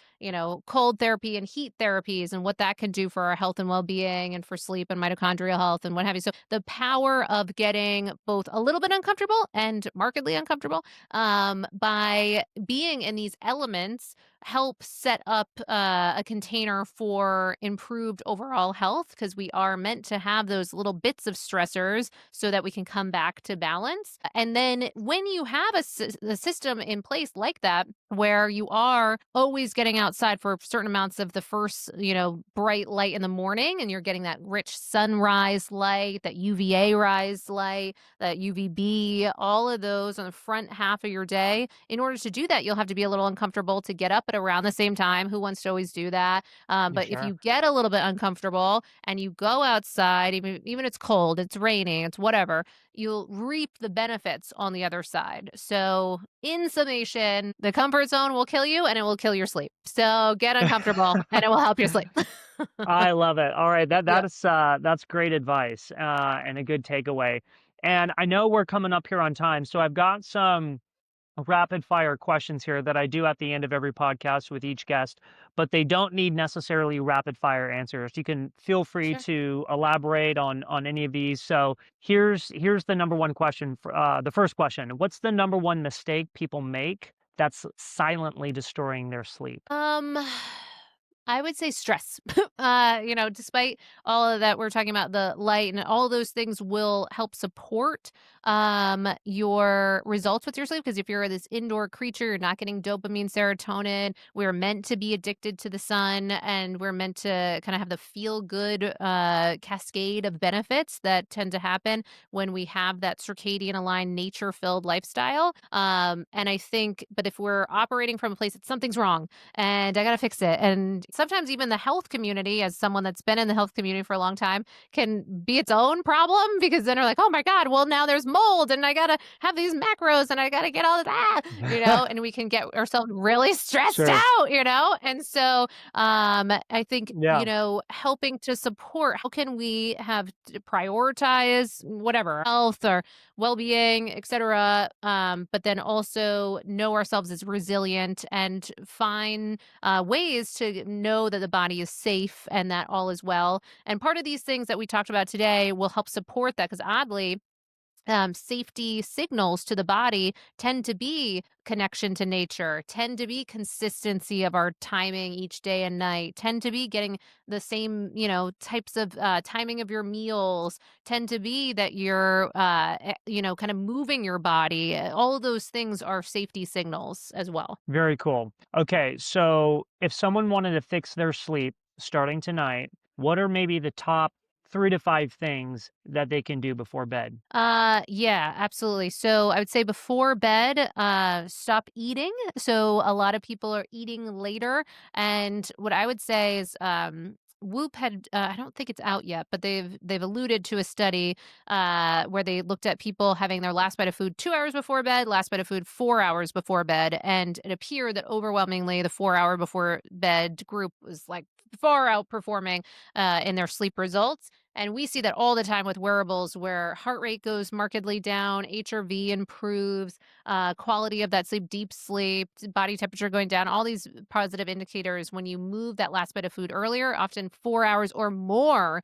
cold therapy and heat therapies and what that can do for our health and well-being and for sleep and mitochondrial health and what have you. So the power of getting both a little bit uncomfortable and markedly uncomfortable by being in these elements help set up a container for improved overall health, because we are meant to have those little bits of stressors so that we can come back to balance. And then when you have a system in place like that, where you are always getting outside for certain amounts of the first, bright light in the morning, and you're getting that rich sunrise light, that UVA rise light, that UVB, all of those on the front half of your day. In order to do that, you'll have to be a little uncomfortable to get up at around the same time. Who wants to always do that? But if Sure. you get a little bit uncomfortable and you go outside, even it's cold, it's raining, it's whatever, you'll reap the benefits on the other side. So, in summation, the comfort zone will kill you and it will kill your sleep. So, get uncomfortable and it will help your sleep. I love it. All right, Yeah, that's great advice, and a good takeaway. And I know we're coming up here on time, so I've got some rapid fire questions here that I do at the end of every podcast with each guest, but they don't need necessarily rapid fire answers. You can feel free sure. to elaborate on any of these. So here's the number one question for the first question. What's the number one mistake people make that's silently destroying their sleep? Um, I would say stress. Despite all of that, we're talking about the light and all those things will help support your results with your sleep. Because if you're this indoor creature, you're not getting dopamine, serotonin. We're meant to be addicted to the sun, and we're meant to kind of have the feel good cascade of benefits that tend to happen when we have that circadian aligned, nature filled lifestyle. And I think, but if we're operating from a place that something's wrong and I got to fix it. And sometimes even the health community, as someone that's been in the health community for a long time, can be its own problem because then they're like, oh my God, well, now there's mold and I got to have these macros and I got to get all of that, and we can get ourselves really stressed Sure. out. And so I think, Yeah. helping to support, how can we have to prioritize whatever health or well-being, etc. But then also know ourselves as resilient and find ways to know that the body is safe and that all is well. And part of these things that we talked about today will help support that because oddly, safety signals to the body tend to be connection to nature, tend to be consistency of our timing each day and night, tend to be getting the same, types of timing of your meals, tend to be that you're, kind of moving your body. All of those things are safety signals as well. Very cool. Okay, so if someone wanted to fix their sleep starting tonight, what are maybe the top 3 to 5 things that they can do before bed? Yeah, absolutely. So I would say before bed, stop eating. So a lot of people are eating later. And what I would say is, Whoop had, I don't think it's out yet, but they've alluded to a study where they looked at people having their last bite of food 2 hours before bed, last bite of food 4 hours before bed, and it appeared that overwhelmingly the 4 hour before bed group was like far outperforming in their sleep results. And we see that all the time with wearables where heart rate goes markedly down, HRV improves, quality of that sleep, deep sleep, body temperature going down, all these positive indicators when you move that last bit of food earlier, often 4 hours or more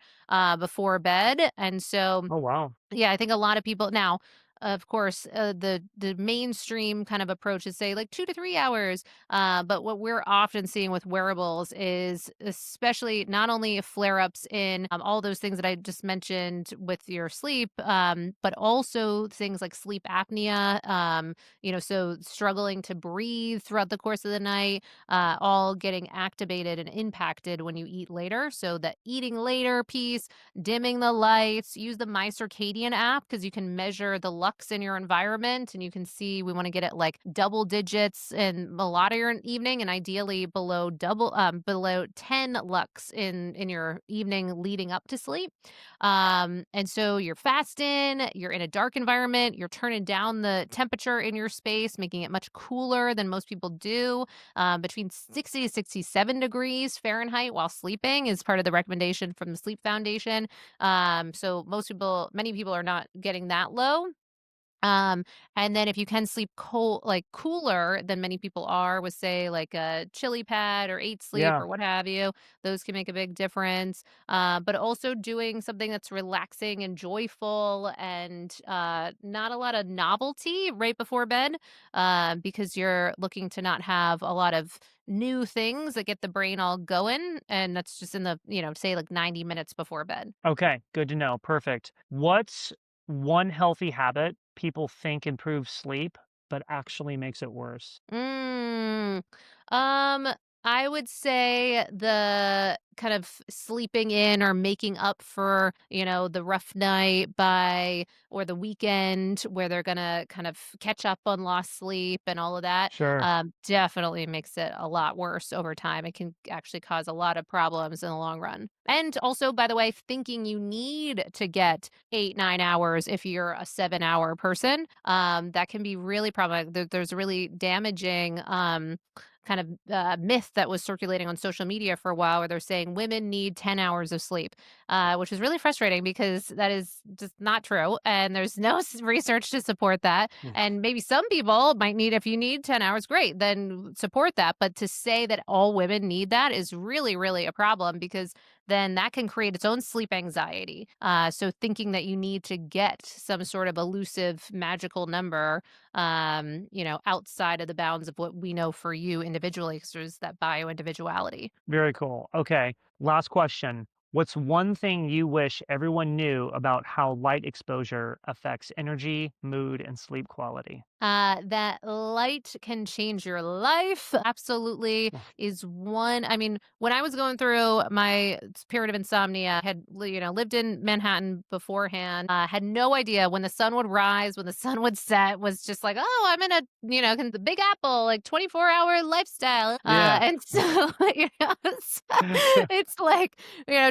before bed. And so Oh, wow. yeah, I think a lot of people now, of course, the mainstream kind of approach is say like 2 to 3 hours. But what we're often seeing with wearables is especially not only flare ups in all those things that I just mentioned with your sleep, but also things like sleep apnea. So struggling to breathe throughout the course of the night, all getting activated and impacted when you eat later. So the eating later piece, dimming the lights, use the My Circadian app because you can measure the lux in your environment and you can see we want to get it like double digits in a lot of your evening and ideally below 10 lux in your evening leading up to sleep. And so you're fasting, you're in a dark environment, you're turning down the temperature in your space, making it much cooler than most people do, between 60 to 67 degrees Fahrenheit while sleeping is part of the recommendation from the Sleep Foundation. So many people are not getting that low. Um, and then if you can sleep cold, like cooler than many people are, with say like a chili pad or eight sleep Yeah. or what have you, those can make a big difference. But also doing something that's relaxing and joyful and not a lot of novelty right before bed, because you're looking to not have a lot of new things that get the brain all going. And that's just in the, say like 90 minutes before bed. Okay, good to know. Perfect. What's one healthy habit people think improves sleep, but actually makes it worse? Mm. Um, I would say the kind of sleeping in or making up for, the rough night by or the weekend where they're gonna kind of catch up on lost sleep and all of that, Sure. definitely makes it a lot worse over time. It can actually cause a lot of problems in the long run. And also, by the way, thinking you need to get 8, 9 hours if you're a 7 hour person, that can be really problematic. There's a really damaging kind of myth that was circulating on social media for a while where they're saying women need 10 hours of sleep, which is really frustrating because that is just not true. And there's no research to support that. And maybe some people might need, if you need 10 hours, great, then support that. But to say that all women need that is really, really a problem because then that can create its own sleep anxiety. So thinking that you need to get some sort of elusive magical number outside of the bounds of what we know for you individually, because there's that bio individuality. Very cool. Okay. Last question. What's one thing you wish everyone knew about how light exposure affects energy, mood, and sleep quality? That light can change your life. Absolutely is one. I mean, when I was going through my period of insomnia, had lived in Manhattan beforehand. Had no idea when the sun would rise, when the sun would set. Was just like, oh, I'm in a the Big Apple, like 24-hour lifestyle. Yeah. And so it's like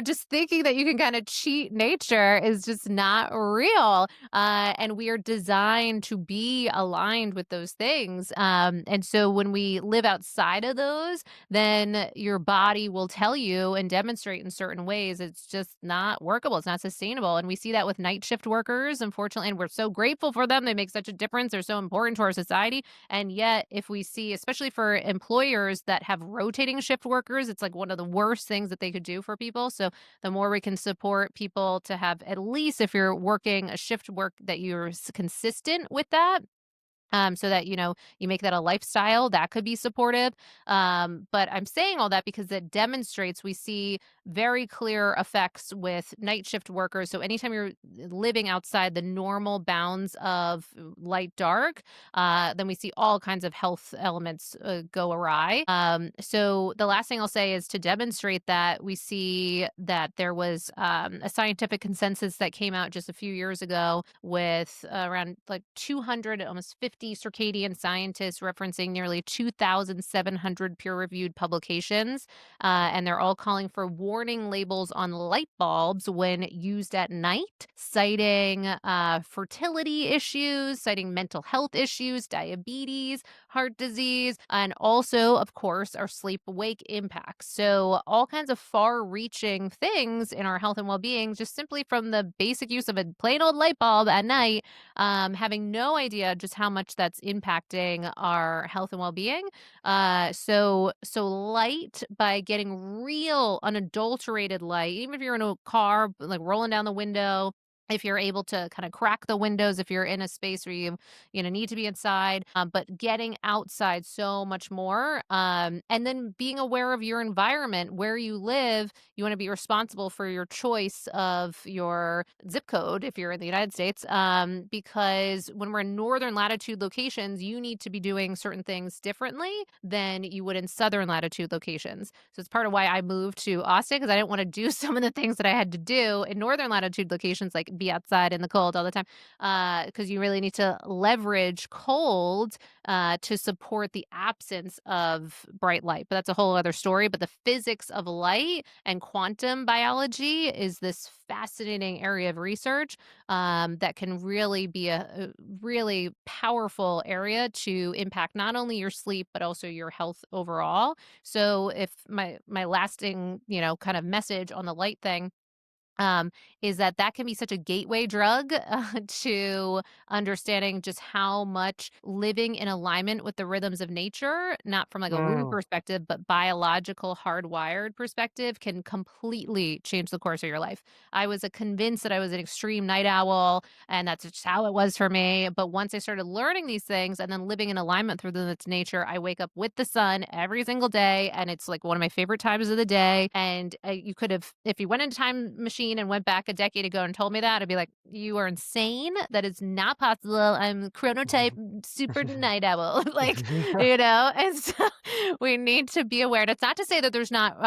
just thinking that you can kind of cheat nature is just not real. And we are designed to be aligned with those things. And so when we live outside of those, then your body will tell you and demonstrate in certain ways it's just not workable. It's not sustainable. And we see that with night shift workers, unfortunately. And we're so grateful for them. They make such a difference. They're so important to our society. And yet, if we see, especially for employers that have rotating shift workers, it's like one of the worst things that they could do for people. So the more we can support people to have, at least if you're working a shift work, that you're consistent with that, so that you make that a lifestyle, that could be supportive. But I'm saying all that because it demonstrates we see very clear effects with night shift workers. So anytime you're living outside the normal bounds of light dark, then we see all kinds of health elements go awry. So the last thing I'll say is to demonstrate that, we see that there was a scientific consensus that came out just a few years ago with around like 200, almost 50 circadian scientists referencing nearly 2,700 peer-reviewed publications. And they're all calling for warning labels on light bulbs when used at night, citing fertility issues, citing mental health issues, diabetes, heart disease, and also, of course, our sleep wake impacts. So, all kinds of far reaching things in our health and well being, just simply from the basic use of a plain old light bulb at night, having no idea just how much that's impacting our health and well being. So light, by getting real, unadulterated light, even if you're in a car, like rolling down the window, if you're able to kind of crack the windows, if you're in a space where you need to be inside, but getting outside so much more, and then being aware of your environment where you live. You want to be responsible for your choice of your zip code if you're in the United States, because when we're in northern latitude locations, you need to be doing certain things differently than you would in southern latitude locations. So it's part of why I moved to Austin, because I didn't want to do some of the things that I had to do in northern latitude locations, like be outside in the cold all the time, because you really need to leverage cold to support the absence of bright light. But that's a whole other story. But the physics of light and quantum biology is this fascinating area of research that can really be a really powerful area to impact not only your sleep but also your health overall. So if my lasting kind of message on the light thing, um, is that that can be such a gateway drug to understanding just how much living in alignment with the rhythms of nature, not from like a woo Mm. perspective, but biological hardwired perspective, can completely change the course of your life. I was convinced that I was an extreme night owl, and that's just how it was for me. But once I started learning these things and then living in alignment through its nature, I wake up with the sun every single day, and it's like one of my favorite times of the day. And you could have, if you went into time machine 14 and went back a decade ago and told me that, I'd be like, "You are insane. That is not possible. I'm chronotype super night owl." Like, and so we need to be aware. And it's not to say that there's not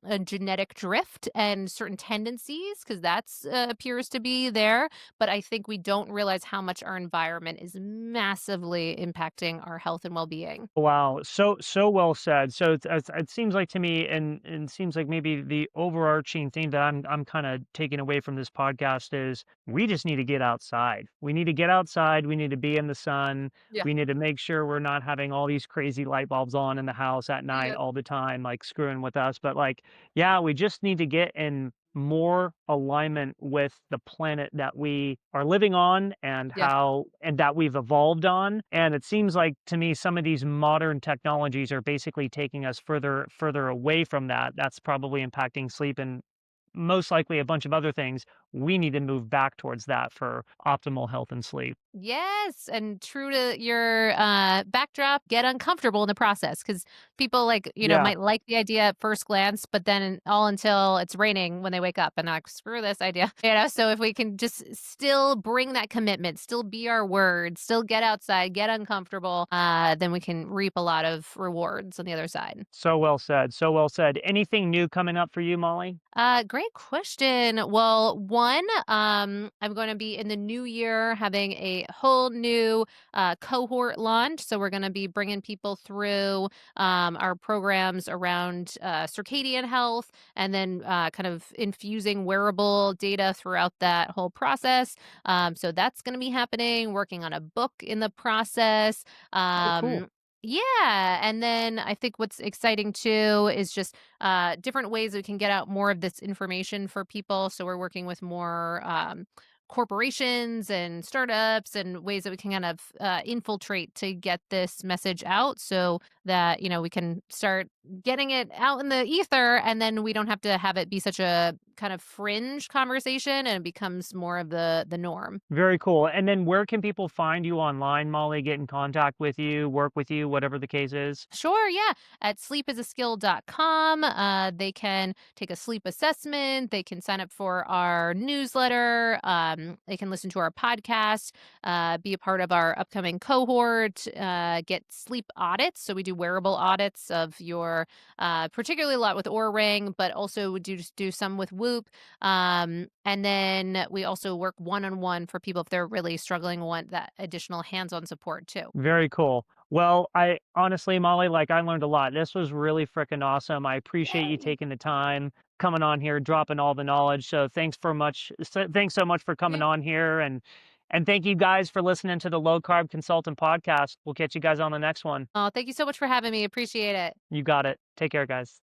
a genetic drift and certain tendencies, because that's appears to be there. But I think we don't realize how much our environment is massively impacting our health and well-being. Wow, so well said. So it seems like to me, and it seems like maybe the overarching theme that I'm kind of taking away from this podcast is we just need to get outside. We need to get outside. We need to be in the sun. Yeah. We need to make sure we're not having all these crazy light bulbs on in the house at night Yeah. all the time, like screwing with us. But like, yeah, we just need to get in more alignment with the planet that we are living on and Yeah. that we've evolved on. And it seems like to me some of these modern technologies are basically taking us further away from that. That's probably impacting sleep and most likely a bunch of other things. We need to move back towards that for optimal health and sleep. Yes, and true to your backdrop, get uncomfortable in the process, because people like Yeah. might like the idea at first glance, but then all until it's raining when they wake up and they're like, screw this idea. So if we can just still bring that commitment, still be our word, still get outside, get uncomfortable, then we can reap a lot of rewards on the other side. So well said. So well said. Anything new coming up for you, Molly? Great question. Well, one, I'm going to be in the new year having a whole new cohort launch. So we're going to be bringing people through our programs around circadian health, and then kind of infusing wearable data throughout that whole process. So that's going to be happening. Working on a book in the process. Oh, cool. Um, yeah, and then I think what's exciting too is just different ways we can get out more of this information for people. So we're working with more corporations and startups and ways that we can kind of infiltrate to get this message out, so that we can start getting it out in the ether, and then we don't have to have it be such a kind of fringe conversation, and it becomes more of the norm. Very cool. And then where can people find you online, Molly, get in contact with you, work with you, whatever the case is? Sure, yeah. At sleepisaskill.com, they can take a sleep assessment. They can sign up for our newsletter. They can listen to our podcast, be a part of our upcoming cohort, get sleep audits. So we do wearable audits of your, particularly a lot with Oura Ring, but also we do some with Whoop. And then we also work one-on-one for people if they're really struggling, want that additional hands-on support too. Very cool. Well, I honestly, Molly, like I learned a lot. This was really freaking awesome. I appreciate you Yay. taking the time, coming on here, dropping all the knowledge. So thanks so much for coming Yeah. on here, and thank you guys for listening to the Low Carb Consultant podcast. We'll catch you guys on the next one. Oh, thank you so much for having me. Appreciate it. You got it. Take care, guys.